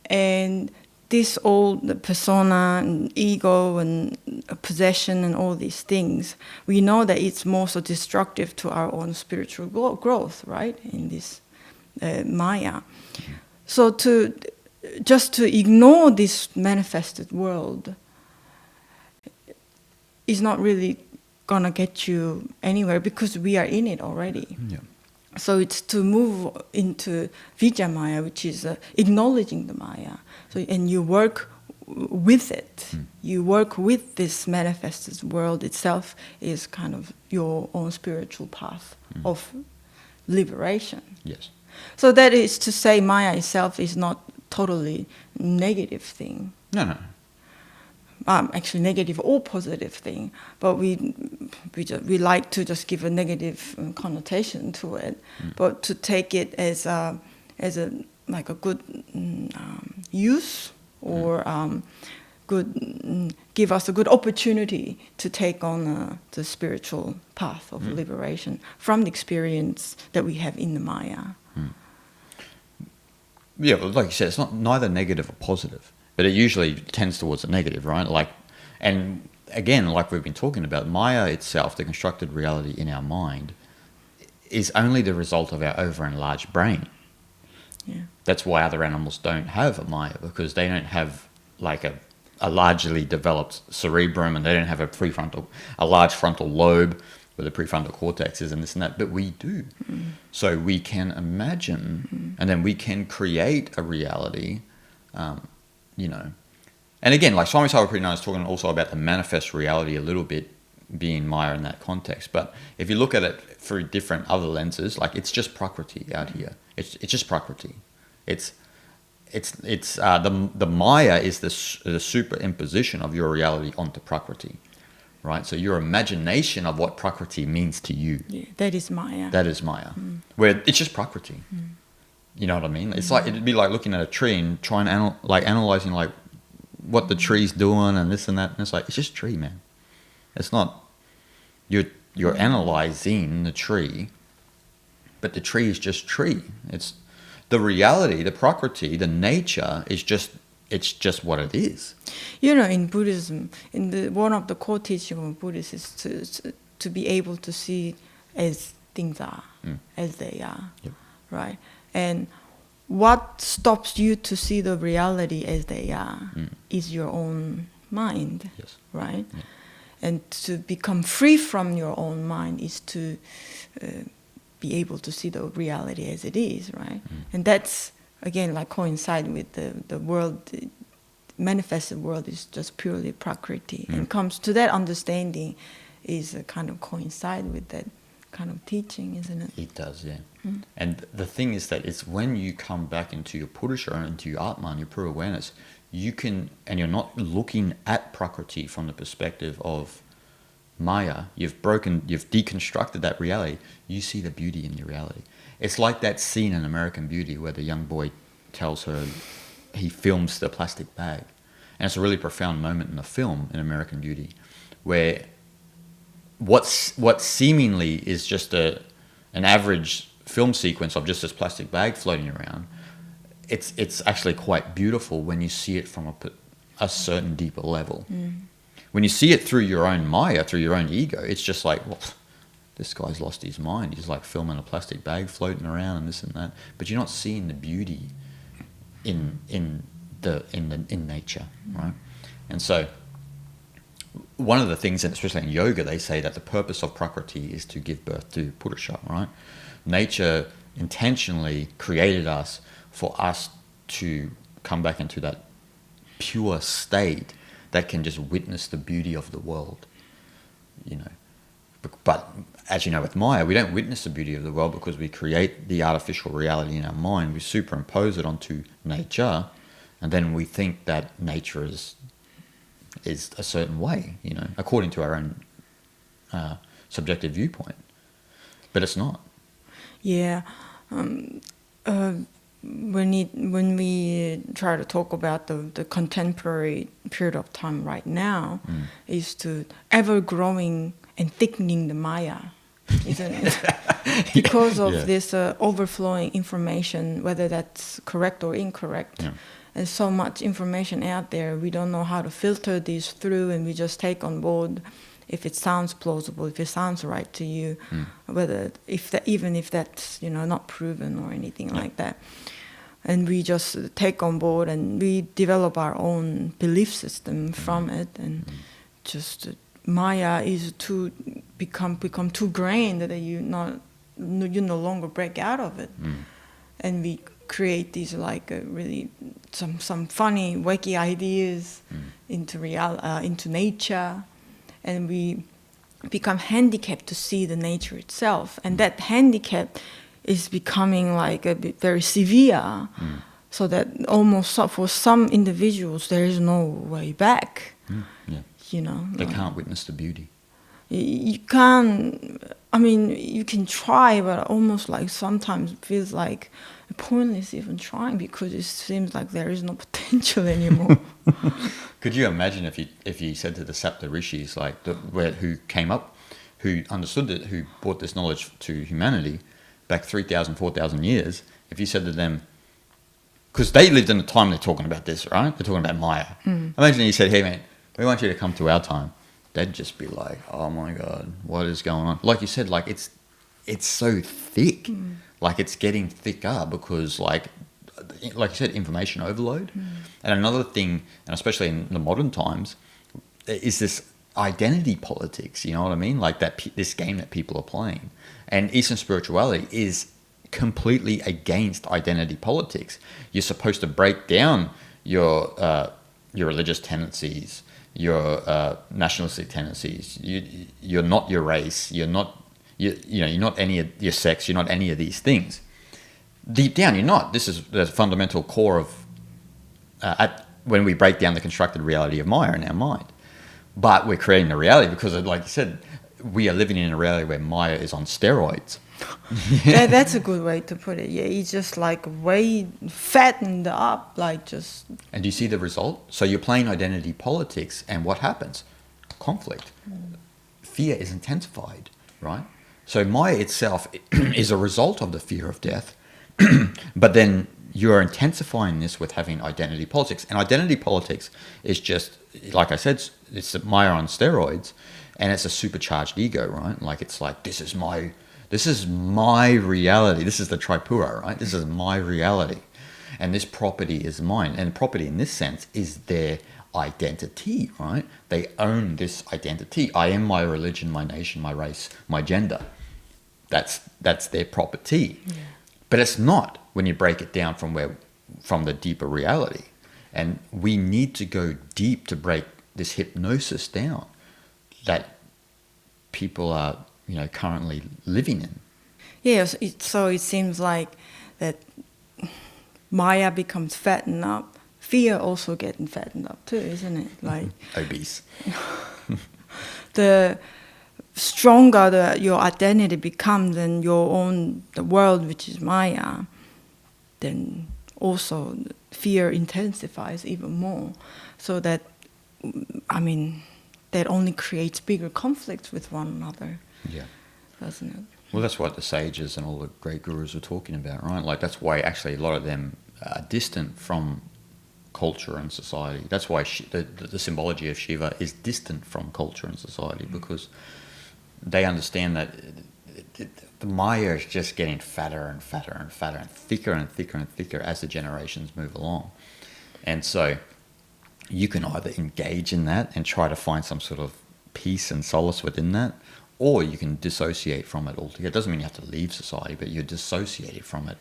And this the persona and ego and possession and all these things, we know that it's more so destructive to our own spiritual growth, right? In this Maya. So to ignore this manifested world is not really gonna get you anywhere, because we are in it already. Yeah. So it's to move into Vijja Maya, which is acknowledging the Maya. So, and you work with it. You work with this manifested world itself is kind of your own spiritual path of liberation. Yes. So that is to say, Maya itself is not totally negative thing. No. Actually, negative or positive thing, but we like to just give a negative connotation to it, but to take it as a like a good use, or give us a good opportunity to take on the spiritual path of liberation from the experience that we have in the Maya. Yeah, but like you said, it's not neither negative or positive, but it usually tends towards the negative, right? Like, and again, like we've been talking about, Maya itself, the constructed reality in our mind, is only the result of our over-enlarged brain. Yeah. That's why other animals don't have a Maya, because they don't have like a largely developed cerebrum, and they don't have a large frontal lobe where the prefrontal cortex is and this and that, but we do. So we can imagine, and then we can create a reality, you know. And again, like Swami Sarvapriyananda is talking also about the manifest reality a little bit, being Maya in that context. But if you look at it through different other lenses, like it's just Prakriti out here. It's just Prakriti. It's the Maya is the superimposition of your reality onto Prakriti, right? So your imagination of what Prakriti means to you. Yeah, that is Maya. That is Maya, where it's just Prakriti. You know what I mean? It's like it'd be like looking at a tree and trying analyzing like what the tree's doing and this and that, and it's like it's just tree, man. It's not you're analyzing the tree, but the tree is just tree. It's the reality, the Prakriti, the nature is just what it is. You know, in Buddhism, one of the core teachings of Buddhists is to be able to see as things are, as they are, right? And what stops you to see the reality as they are is your own mind, right? Yeah. And to become free from your own mind is to be able to see the reality as it is, right? And that's, again, like coincide with the world, the manifested world is just purely Prakriti. And comes to that understanding is a kind of coincide with that kind of teaching, isn't it? It does, yeah. And the thing is that it's when you come back into your Purusha and into your Atma and your pure awareness, you can, and you're not looking at Prakriti from the perspective of Maya, you've deconstructed that reality, you see the beauty in your reality. It's like that scene in American Beauty where the young boy tells her, he films the plastic bag. And it's a really profound moment in the film in American Beauty where what seemingly is just an average film sequence of just this plastic bag floating around, it's actually quite beautiful when you see it from a certain deeper level. When you see it through your own Maya, through your own ego, it's just like, well, this guy's lost his mind. He's like filming a plastic bag floating around and this and that. But you're not seeing the beauty in nature, right? And so one of the things, and especially in yoga, they say that the purpose of Prakriti is to give birth to Purusha, right? Nature intentionally created us for us to come back into that pure state that can just witness the beauty of the world, you know. But as you know, with Maya, we don't witness the beauty of the world because we create the artificial reality in our mind. We superimpose it onto nature, and then we think that nature is a certain way, you know, according to our own subjective viewpoint. But it's not. Yeah. When we try to talk about the contemporary period of time right now, is to ever growing and thickening the Maya, isn't it? Because of this overflowing information, whether that's correct or incorrect. Yeah. There's so much information out there, we don't know how to filter these through, and we just take on board if it sounds plausible, if it sounds right to you, even if that's, you know, not proven or anything like that. And we just take on board and we develop our own belief system from it, and just Maya is to become too grained that you no longer break out of it. And we create these like really some funny wacky ideas into nature, and we become handicapped to see the nature itself, and that handicap is becoming like a bit very severe, so that almost for some individuals there is no way back. You know, They can't witness the beauty. You can't. I mean, you can try, but almost like sometimes it feels like pointless even trying, because it seems like there is no potential anymore. Could you imagine if you said to the Sapta Rishis, like who understood it, who brought this knowledge to humanity back 3,000, 4,000 years, if you said to them, because they lived in the time they're talking about this, right? They're talking about Maya. Imagine you said, hey man, we want you to come to our time. They'd just be like, oh my God, what is going on? Like you said, like it's so thick. Like it's getting thicker because like you said, information overload. And another thing, and especially in the modern times, is this identity politics, you know what I mean? Like this game that people are playing. And Eastern spirituality is completely against identity politics. You're supposed to break down your religious tendencies, your nationalistic tendencies. You're not your race. You're not any of your sex. You're not any of these things. Deep down, you're not. This is the fundamental core of when we break down the constructed reality of Maya in our mind. But we're creating a reality because, like you said, we are living in a reality where Maya is on steroids. That's a good way to put it. Yeah, it's just like way fattened up, like just. And do you see the result? So you're playing identity politics, and what happens? Conflict. Fear is intensified, right? So Maya itself is a result of the fear of death, but then you're intensifying this with having identity politics. And identity politics is just, like I said, it's Maya on steroids, and it's a supercharged ego, right? Like it's like, this is my reality. This is the Tripura, right? This is my reality. And this property is mine. And property in this sense is their identity, right? They own this identity. I am my religion, my nation, my race, my gender. That's their property. Yeah. But it's not when you break it down from the deeper reality. And we need to go deep to break this hypnosis down that people are, currently living in. Yes, so it seems like that Maya becomes fattened up. Fear also getting fattened up too, isn't it? Like obese. The stronger your identity becomes and the world, which is Maya, then also fear intensifies even more. So that, that only creates bigger conflicts with one another. Yeah. Doesn't it? Well, that's what the sages and all the great gurus are talking about, right? Like that's why actually a lot of them are distant from culture and society. That's why the symbology of Shiva is distant from culture and society, because they understand that the Maya is just getting fatter and fatter and fatter and thicker and thicker and thicker as the generations move along. And so you can either engage in that and try to find some sort of peace and solace within that, or you can dissociate from it altogether. It doesn't mean you have to leave society, but you're dissociated from it.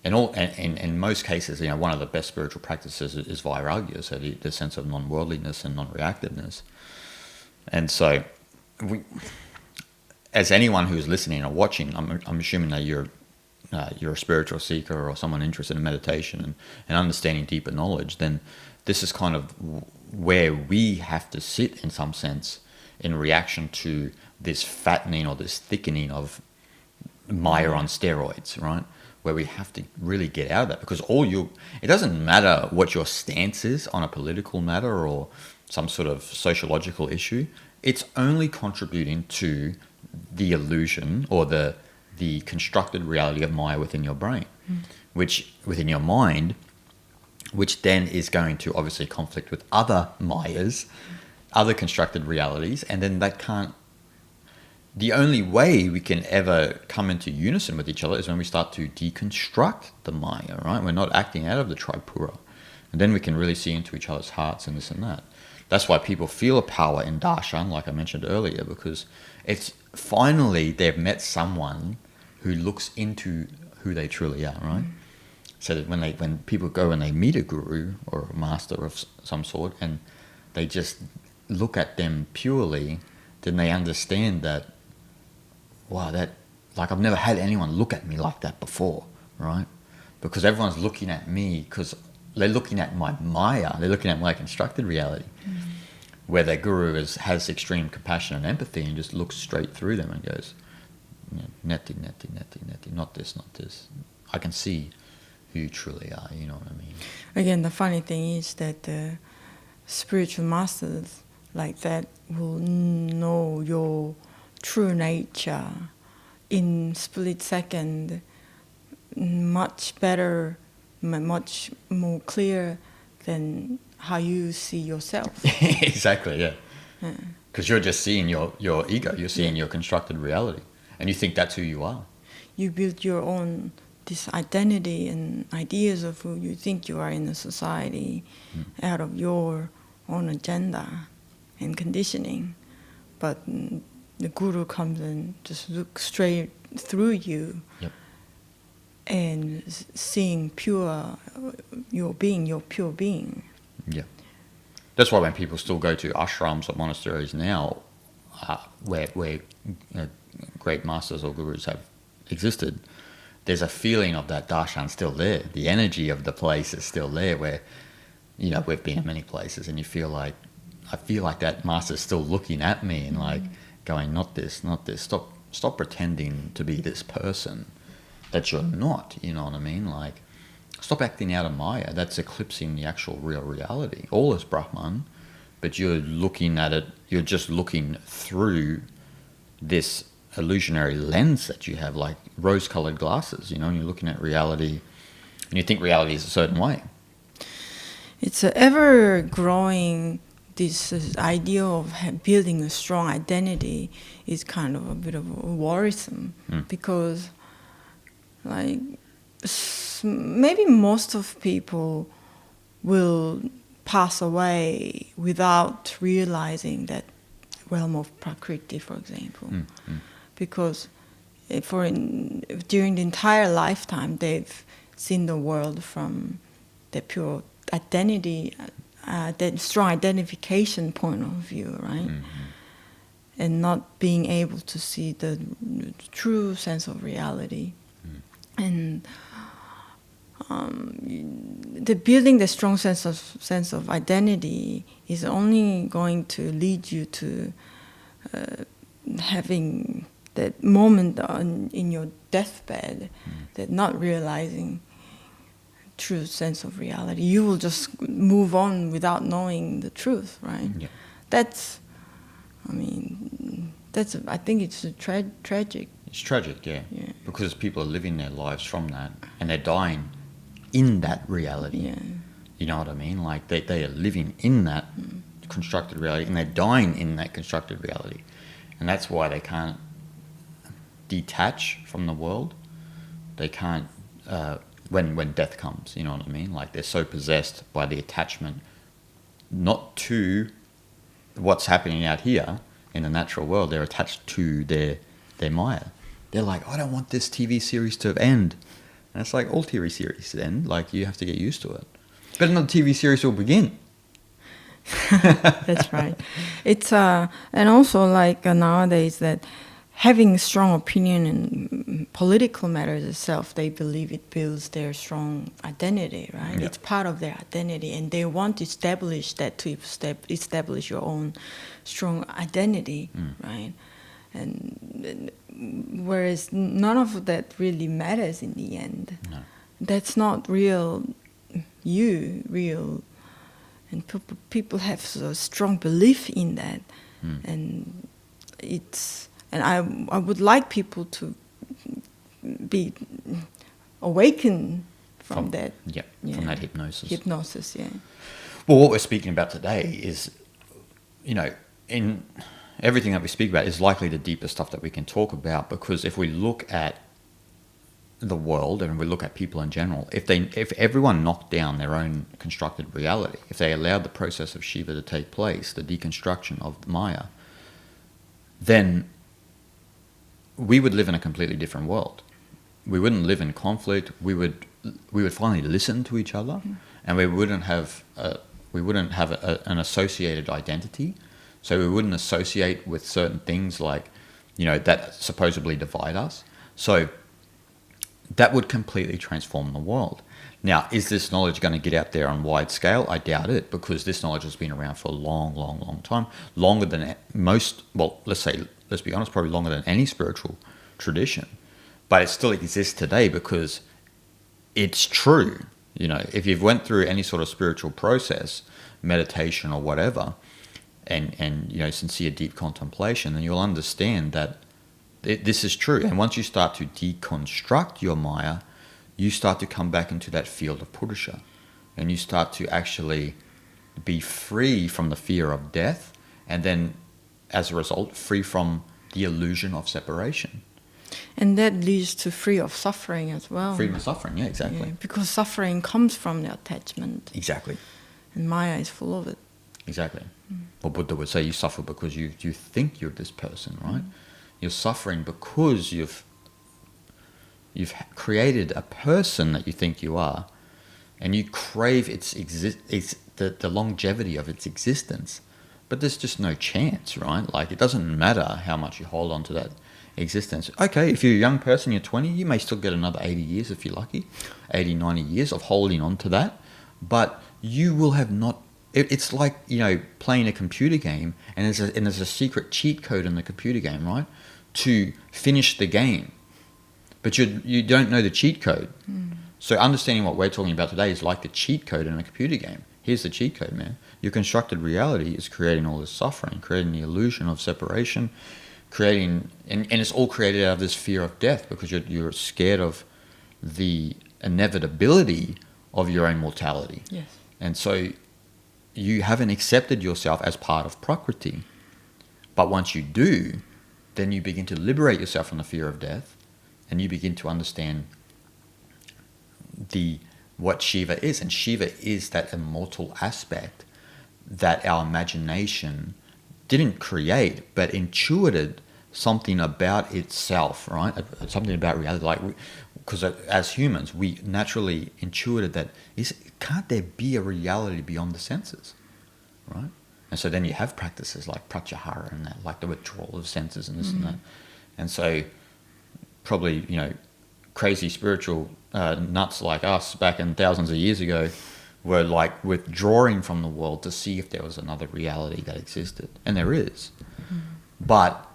And in most cases, one of the best spiritual practices is vairagya, so the sense of non-worldliness and non-reactiveness. And so as anyone who's listening or watching, I'm assuming that you're a spiritual seeker or someone interested in meditation and understanding deeper knowledge, then this is kind of where we have to sit in some sense in reaction to this fattening or this thickening of Maya on steroids, right? Where we have to really get out of that, because it doesn't matter what your stance is on a political matter or some sort of sociological issue. It's only contributing to the illusion or the constructed reality of Maya within your brain, which within your mind, which then is going to obviously conflict with other Mayas, other constructed realities, and then the only way we can ever come into unison with each other is when we start to deconstruct the Maya, right? We're not acting out of the Tripura. And then we can really see into each other's hearts and this and that. That's why people feel a power in darshan, like I mentioned earlier, because it's finally they've met someone who looks into who they truly are, right? So that when people go and they meet a guru or a master of some sort and they just look at them purely, then they understand that, wow, I've never had anyone look at me like that before, right? Because everyone's looking at me because they're looking at my Maya, they're looking at my constructed reality, where their guru has extreme compassion and empathy and just looks straight through them and goes, neti, not this. I can see who you truly are, you know what I mean? Again, the funny thing is that spiritual masters like that will know your true nature in split second much better, much more clear than how you see yourself. Exactly, yeah. Because you're just seeing your ego, you're seeing your constructed reality, and you think that's who you are. You build your own this identity and ideas of who you think you are in the society out of your own agenda and conditioning. But the guru comes and just looks straight through you, and seeing pure your pure being. Yeah. That's why when people still go to ashrams or monasteries now, where great masters or gurus have existed, there's a feeling of that darshan still there. The energy of the place is still there, where, we've been in many places and I feel like that master's still looking at me and like going, not this, stop pretending to be this person that you're not, you know what I mean? Like, stop acting out of Maya. That's eclipsing the actual real reality. All is Brahman, but you're looking at it, you're just looking through this illusionary lens that you have, like rose-colored glasses, and you're looking at reality and you think reality is a certain way. It's an ever-growing, this idea of building a strong identity is kind of a bit of a worrisome, because like maybe most of people will pass away without realizing that realm of Prakriti, for example. Because during the entire lifetime, they've seen the world from the pure identity, that strong identification point of view, right? And not being able to see the true sense of reality. And the building the strong sense of identity is only going to lead you to having that moment in your deathbed, that not realizing true sense of reality. You will just move on without knowing the truth, right? Yeah. I think it's tragic. It's tragic, yeah. Because people are living their lives from that, and they're dying in that reality. Yeah. You know what I mean? Like they are living in that constructed reality, and they're dying in that constructed reality. And that's why they can't detach from the world. They can't, when death comes, you know what I mean? Like they're so possessed by the attachment, not to what's happening out here in the natural world. They're attached to their Maya. They're like, I don't want this TV series to end. And it's like, all TV series end. Like, you have to get used to it. But another TV series will begin. That's right. It's and also like nowadays that having strong opinion in political matters itself, they believe it builds their strong identity, right? Yeah. It's part of their identity, and they want to establish that to establish your own strong identity, right? And whereas none of that really matters in the end. No. That's not real real, and people have a strong belief in that, and I would like people to be awakened from that. Yeah, from that hypnosis. Hypnosis, yeah. Well, what we're speaking about today is, in everything that we speak about is likely the deeper stuff that we can talk about, because if we look at the world and we look at people in general, if everyone knocked down their own constructed reality, if they allowed the process of Shiva to take place, the deconstruction of Maya, then we would live in a completely different world. We wouldn't live in conflict. We would finally listen to each other, and we wouldn't have an associated identity. So we wouldn't associate with certain things like, that supposedly divide us. So that would completely transform the world. Now, is this knowledge going to get out there on wide scale? I doubt it, because this knowledge has been around for a long, long, long time. Longer than most, let's be honest, probably longer than any spiritual tradition. But it still exists today because it's true. If you've went through any sort of spiritual process, meditation or whatever, and sincere deep contemplation, then you'll understand that this is true. And once you start to deconstruct your Maya, you start to come back into that field of Purusha, and you start to actually be free from the fear of death, and then as a result, free from the illusion of separation. And that leads to free of suffering as well. Freedom of suffering, yeah, exactly. Yeah, because suffering comes from the attachment. Exactly. And Maya is full of it. Exactly. Well, Buddha would say you suffer because you think you're this person, right? You're suffering because you've created a person that you think you are, and you crave the longevity of its existence. But there's just no chance, right? Like, it doesn't matter how much you hold on to that existence. Okay, if you're a young person, you're 20, you may still get another 80 years if you're lucky, 80, 90 years of holding on to that. But you will have not... It's like, playing a computer game, and there's a secret cheat code in the computer game, right? To finish the game. But you don't know the cheat code. So understanding what we're talking about today is like the cheat code in a computer game. Here's the cheat code, man. Your constructed reality is creating all this suffering, creating the illusion of separation, and it's all created out of this fear of death, because you're scared of the inevitability of your own mortality. Yes. And so you haven't accepted yourself as part of Prakriti. But once you do, then you begin to liberate yourself from the fear of death, and you begin to understand what Shiva is. And Shiva is that immortal aspect that our imagination didn't create, but intuited something about itself, right? Something about reality. Like, because as humans, we naturally intuited that can't there be a reality beyond the senses, right? And so then you have practices like pratyahara and that, like the withdrawal of senses and this and that. And so probably, crazy spiritual nuts like us back in thousands of years ago were like withdrawing from the world to see if there was another reality that existed. And there is. But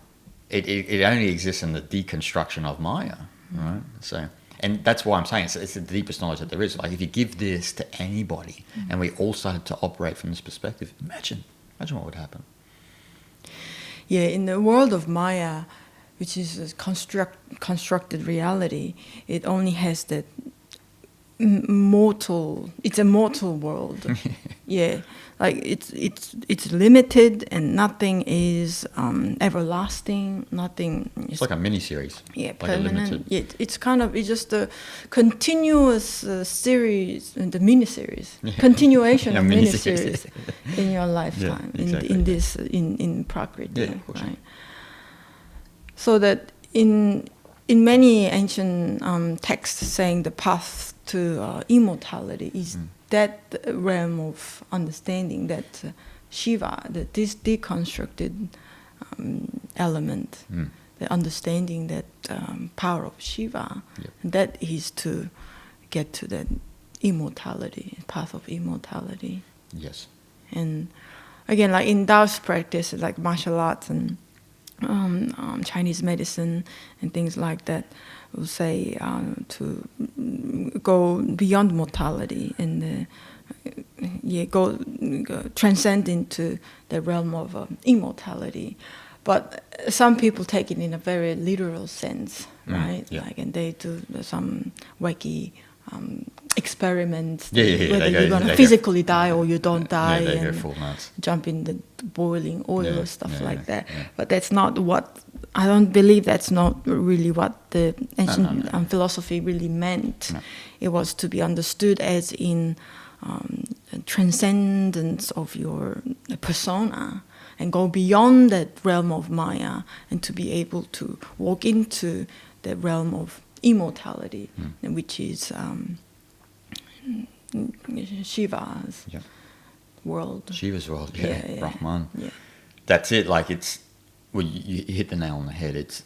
it only exists in the deconstruction of Maya, right? So, and that's why I'm saying it's the deepest knowledge that there is. Like, if you give this to anybody and we all started to operate from this perspective, imagine what would happen. Yeah, in the world of Maya, which is a constructed reality, it only has that it's a mortal world. Yeah, like it's limited, and nothing is everlasting. Nothing. It's like a mini series. Yeah, like permanent. Yeah, it's just a continuous series, the mini series, continuation of mini series in your lifetime. Yeah, exactly. in Prakriti, yeah, right? So that in many ancient texts saying the path to immortality is that realm of understanding that Shiva, that this deconstructed element, the understanding that power of Shiva, Yep. and that is to get to that immortality, path of immortality. Yes. And again, like in Taoist practice, like martial arts and Chinese medicine and things like that, will say to go beyond mortality and go transcend into the realm of immortality. But some people take it in a very literal sense, right? Yeah. Like, and they do some wacky experiments. Yeah. Whether They you're go- gonna they physically die or you don't die, Yeah, they go and full nuts. jump in the boiling oil Yeah, or stuff yeah, like that. yeah. But that's not what, I don't believe that's not really what the ancient No. philosophy really meant. No. It was to be understood as in transcendence of your persona and go beyond that realm of Maya and to be able to walk into the realm of immortality, which is Shiva's Yeah. world. Shiva's world, Yeah. Brahman. Yeah. That's it. Like it's, well, you hit the nail on the head. It's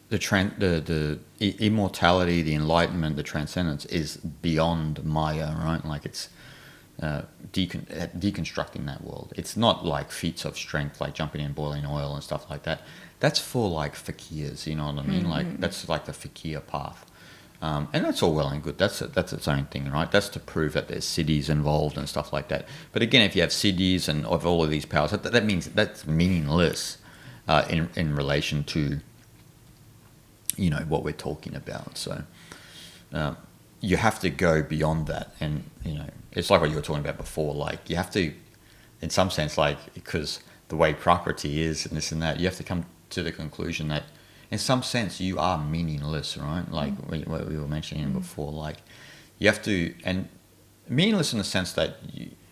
the immortality, the enlightenment, the transcendence is beyond Maya, right? Like it's deconstructing that world. It's not like feats of strength, like jumping in boiling oil and stuff like that. That's for like fakirs, you know what I mean? Like that's like the fakir path. And that's all well and good. That's its own thing, right? That's to prove that there's siddhis involved and stuff like that. But again, if you have siddhis and of all of these powers, that means that's meaningless in relation to, you know, what we're talking about. So you have to go beyond that, and you know, it's like what you were talking about before. Like you have to, in some sense, like because the way Prakriti is and this and that, you have to come to the conclusion that in some sense you are meaningless, right? Like what we were mentioning before, like you have to, and meaningless in the sense that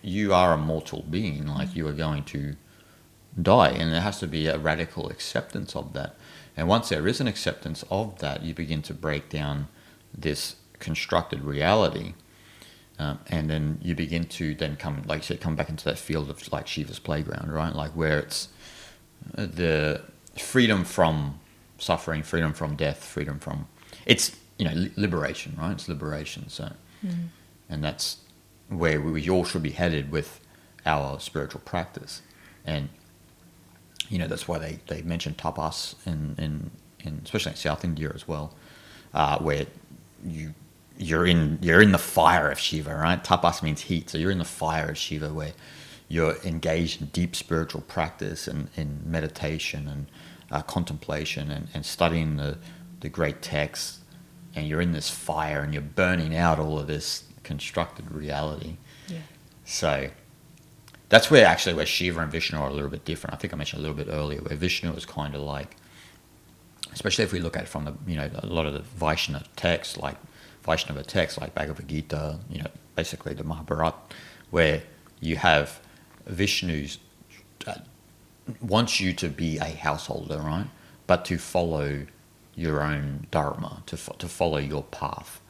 you are a mortal being, like you are going to die, and there has to be a radical acceptance of that. And once there is an acceptance of that, you begin to break down this constructed reality, and then you begin to then come, like you said, come back into that field of like Shiva's playground, right? Like where it's the freedom from suffering, freedom from death, freedom from, it's, you know, liberation, right? It's liberation. So, and that's where we all should be headed with our spiritual practice. And you know, that's why they mention tapas in especially in South India as well, where you're in the fire of Shiva, right? Tapas means heat, so you're in the fire of Shiva, where you're engaged in deep spiritual practice and in meditation and contemplation and studying the great texts, and you're in this fire and you're burning out all of this constructed reality. Yeah. So that's where Shiva and Vishnu are a little bit different. I think I mentioned a little bit earlier, where Vishnu is kind of like, especially if we look at it from the, you know, a lot of the Vaishnava texts like Bhagavad Gita, you know, basically the Mahabharata, where you have Vishnu's wants you to be a householder, right? But to follow your own dharma, to follow your path.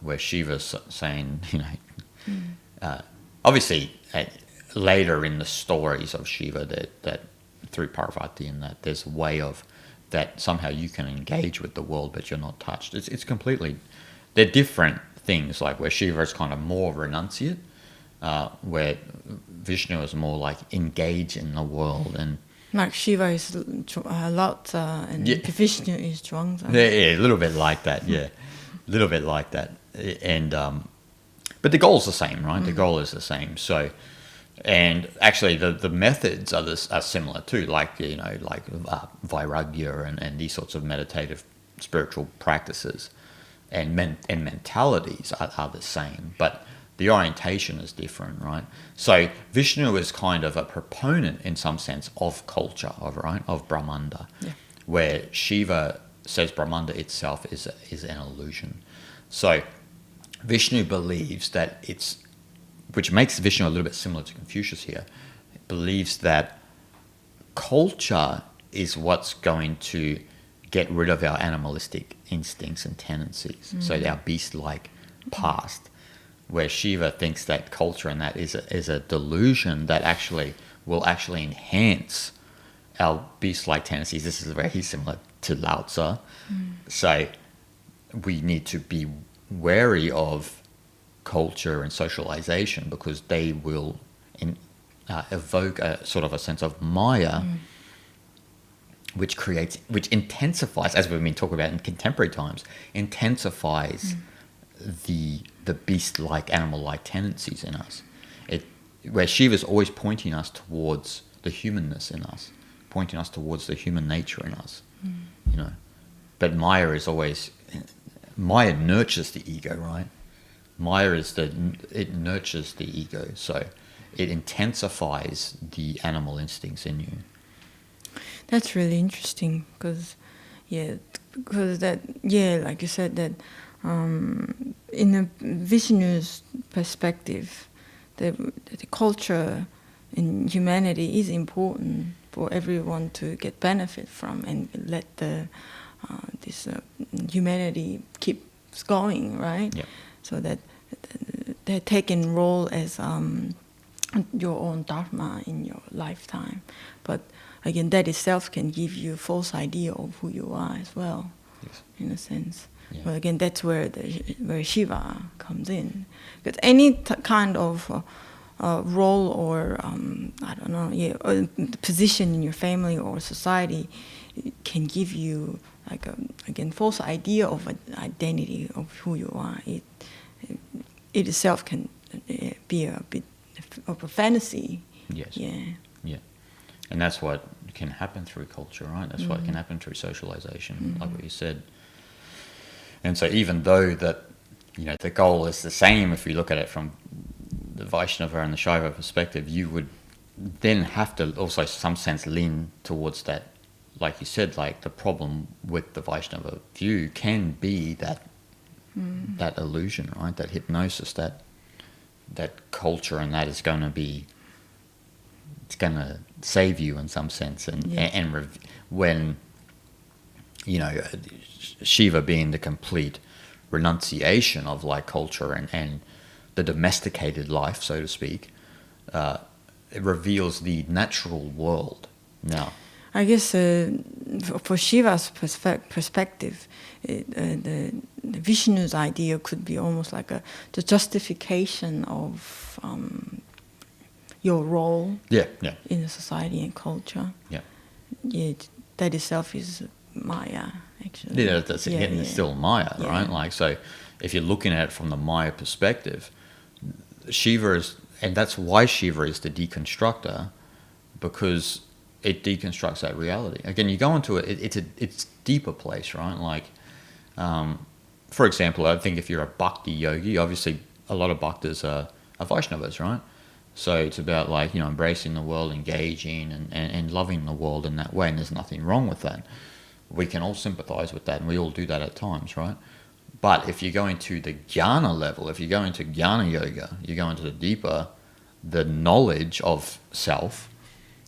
Where Shiva's saying, you know, obviously later in the stories of Shiva that through Parvati and that there's a way of that somehow you can engage with the world but you're not touched. It's completely, they're different things, like where Shiva is kind of more renunciate, where Vishnu is more like engage in the world. And Like Shiva is a lot, and Vishnu is strong. Yeah, a little bit like that, yeah. A little bit like that. And but the goal's the same, right? The goal is the same. So, and actually the methods are similar too, like, you know, like vairagya and these sorts of meditative spiritual practices and mentalities are the same, but the orientation is different, right? So Vishnu is kind of a proponent in some sense of culture, of Brahmanda, where Shiva says Brahmanda itself is an illusion. So Vishnu believes that which makes Vishnu a little bit similar to Confucius here, believes that culture is what's going to get rid of our animalistic instincts and tendencies, so our beast-like past, where Shiva thinks that culture and that is a delusion that will actually enhance our beast-like tendencies. This is very similar to Lao Tzu. So we need to be wary of culture and socialization, because they will evoke a sort of a sense of Maya, which intensifies, as we've been talking about in contemporary times, intensifies the beast-like, animal-like tendencies in us. Where Shiva's always pointing us towards the humanness in us, pointing us towards the human nature in us, you know. But Maya nurtures the ego, right? It nurtures the ego, so it intensifies the animal instincts in you. That's really interesting, because like you said, that in a Vishnu's perspective, the culture in humanity is important for everyone to get benefit from, and let this humanity keeps going, right? Yep. So that they're taking role as your own dharma in your lifetime. But again, that itself can give you a false idea of who you are as well, Yes. in a sense. Yeah. But again, that's where Shiva comes in. Because any kind of role or position in your family or society can give you like a false idea of an identity of who you are. It itself can be a bit of a fantasy. Yes. Yeah. Yeah. And that's what can happen through culture, right? That's what can happen through socialization, like what you said. And so even though that, you know, the goal is the same, if you look at it from the Vaishnava and the Shaiva perspective, you would then have to also, in some sense, lean towards that. Like you said, like the problem with the Vaishnava view can be that illusion, right? That hypnosis, that culture, and that is going to be, it's going to save you in some sense. And when, you know, Shiva being the complete renunciation of like culture and the domesticated life, so to speak, it reveals the natural world. Now, I guess for Shiva's perspective, the Vishnu's idea could be almost like the justification of your role in the society and culture. Yeah, that itself is Maya, actually. Yeah, that's again, it's still Maya, right? Like, so if you're looking at it from the Maya perspective, Shiva is, and that's why Shiva is the deconstructor, because it deconstructs that reality. Again, you go into it, it's deeper place, right? Like, for example, I think if you're a bhakti yogi, obviously a lot of bhaktas are Vaishnavas, right? So it's about like, you know, embracing the world, engaging and loving the world in that way, and there's nothing wrong with that. We can all sympathize with that, and we all do that at times, right? But if you go into the jnana level, if you go into jnana yoga, you go into the deeper, the knowledge of self,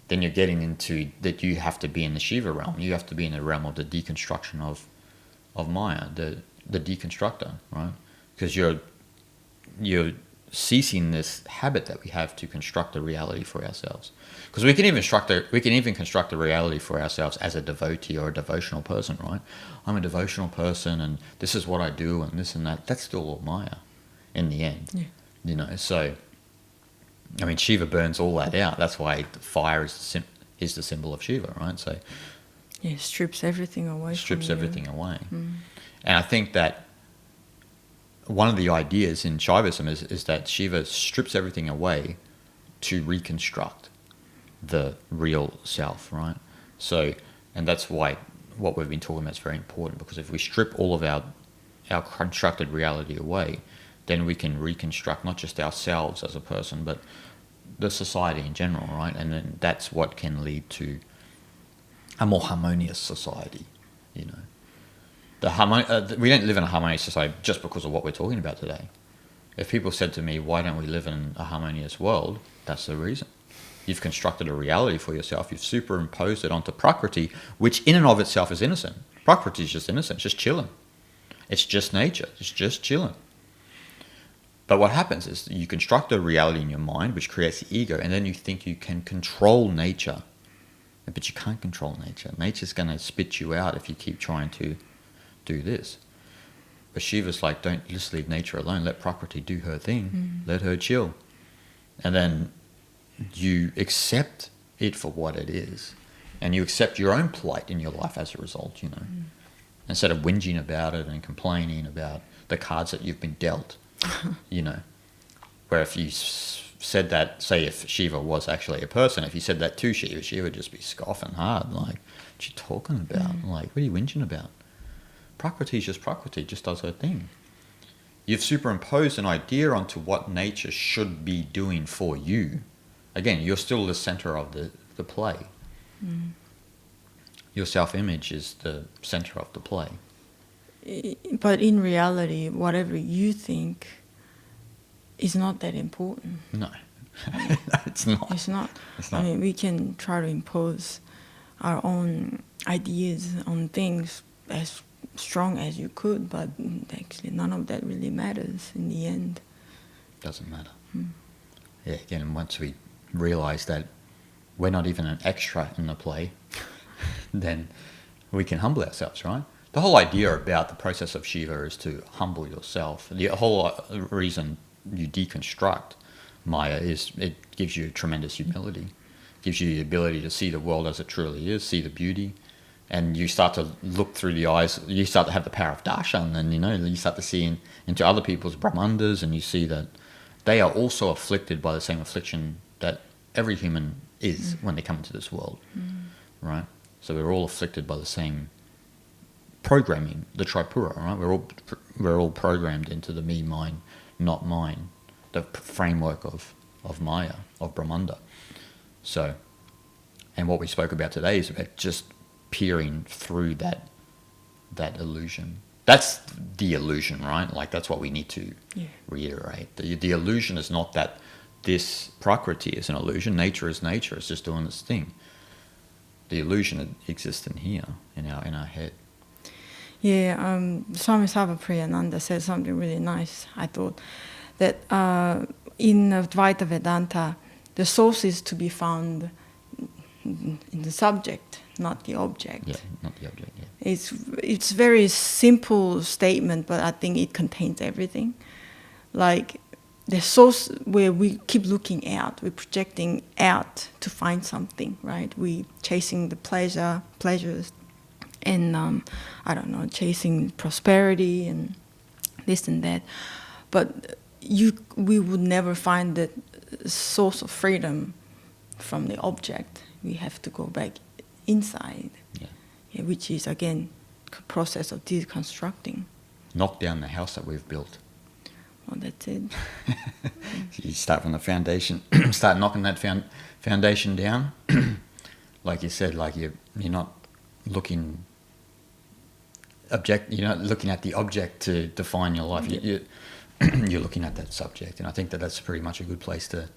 then you're getting into that you have to be in the Shiva realm. You have to be in the realm of the deconstruction of Maya, the deconstructor, right? Because you're ceasing this habit that we have to construct a reality for ourselves. Because we can even construct a reality for ourselves as a devotee or a devotional person, right? I'm a devotional person, and this is what I do, and this and that. That's still all Maya, in the end. Yeah. You know, so I mean, Shiva burns all that out. That's why fire is the symbol of Shiva, right? So it strips everything away. And I think that one of the ideas in Shaivism is that Shiva strips everything away to reconstruct the real self, right? So, and that's why what we've been talking about is very important, because if we strip all of our constructed reality away, then we can reconstruct not just ourselves as a person, but the society in general, right? And then that's what can lead to a more harmonious society, you know. We don't live in a harmonious society just because of what we're talking about today. If people said to me, why don't we live in a harmonious world? That's the reason. You've constructed a reality for yourself. You've superimposed it onto Prakriti, which in and of itself is innocent. Prakriti is just innocent. It's just chilling. It's just nature. It's just chilling. But what happens is you construct a reality in your mind which creates the ego, and then you think you can control nature But you can't control nature. Nature's going to spit you out if you keep trying to do this. But Shiva's like, don't just leave nature alone. Let Prakriti do her thing. Let her chill. And then you accept it for what it is. And you accept your own plight in your life as a result, you know. Instead of whinging about it and complaining about the cards that you've been dealt, you know. Where if you said that, say if Shiva was actually a person, if you said that to Shiva, Shiva would just be scoffing hard. Like, what you talking about? Like, what are you whinging about? Prakriti is just Prakriti, just does her thing. You've superimposed an idea onto what nature should be doing for you. Again, you're still the center of the play. Your self-image is the center of the play. But in reality, whatever you think is not that important. No, it's not. It's not. It's not. I mean, we can try to impose our own ideas on things as strong as you could, but actually none of that really matters in the end. Doesn't matter. Yeah, again, once we realize that we're not even an extra in the play, then we can humble ourselves, right? The whole idea about the process of Shiva is to humble yourself. The whole reason you deconstruct Maya is it gives you tremendous humility, gives you the ability to see the world as it truly is, see the beauty, and you start to look through the eyes, you start to have the power of darshan, and you know, you start to see into other people's Brahmandas, and you see that they are also afflicted by the same affliction that every human is when they come into this world, right? So we're all afflicted by the same programming, the Tripura, right? We're all programmed into the me, mine, not mine, the framework of Maya, of Brahmanda. So, and what we spoke about today is about just peering through that illusion. That's the illusion, right? Like, that's what we need to reiterate. The illusion is not that this Prakriti is an illusion. Nature is nature. It's just doing its thing. The illusion exists in here, in our head. Yeah, Swami Sarvapriyananda said something really nice, I thought, that in Advaita Vedanta, the source is to be found in the subject, not the object. Yeah, not the object, yeah. It's very simple statement, but I think it contains everything. Like, the source where we keep looking out, we're projecting out to find something, right? We chasing the pleasures, and I don't know, chasing prosperity and this and that. But we would never find the source of freedom from the object. We have to go back inside, which is again a process of deconstructing. Knock down the house that we've built. Well, that's it. You start from the foundation, start knocking that foundation down. Like you said, like you're not looking you're not looking at the object to define your life. You're looking at that subject, and I think that's pretty much a good place to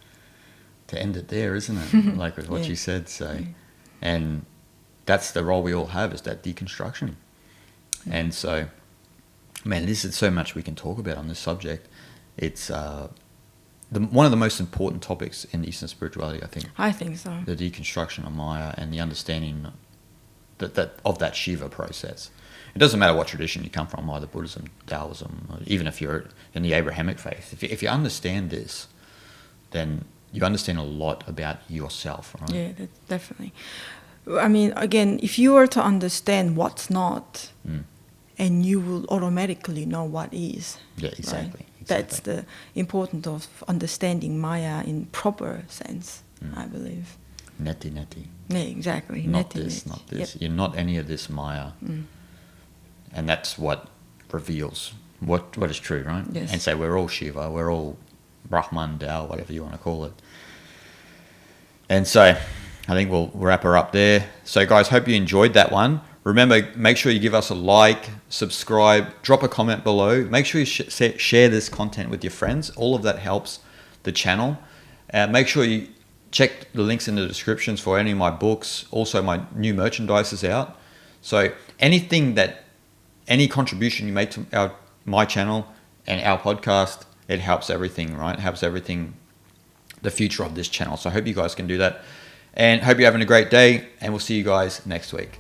end it there, isn't it? Like with what you said. So, and that's the role we all have, is that deconstruction. And so, man, this is so much we can talk about on this subject. It's one of the most important topics in Eastern spirituality, I think. I think so. The deconstruction of Maya and the understanding of that Shiva process. It doesn't matter what tradition you come from, either Buddhism, Taoism, or even if you're in the Abrahamic faith. If you understand this, then you understand a lot about yourself, right? Yeah, definitely. I mean, again, if you were to understand what's not, and you will automatically know what is. Yeah, exactly. Right? That's the importance of understanding Maya in proper sense, I believe. Neti. Yeah, exactly. Not Neti, this, neti. not this. Yep. You're not any of this Maya. And that's what reveals what is true, right? Yes. And so we're all Shiva, we're all Brahmanda, whatever you want to call it. And so I think we'll wrap her up there. So guys, hope you enjoyed that one. Remember, make sure you give us a like, subscribe, drop a comment below. Make sure you share this content with your friends. All of that helps the channel. Make sure you check the links in the descriptions for any of my books. Also, my new merchandise is out. So any contribution you make to my channel and our podcast, it helps everything, right? It helps everything, the future of this channel. So I hope you guys can do that. And hope you're having a great day, and we'll see you guys next week.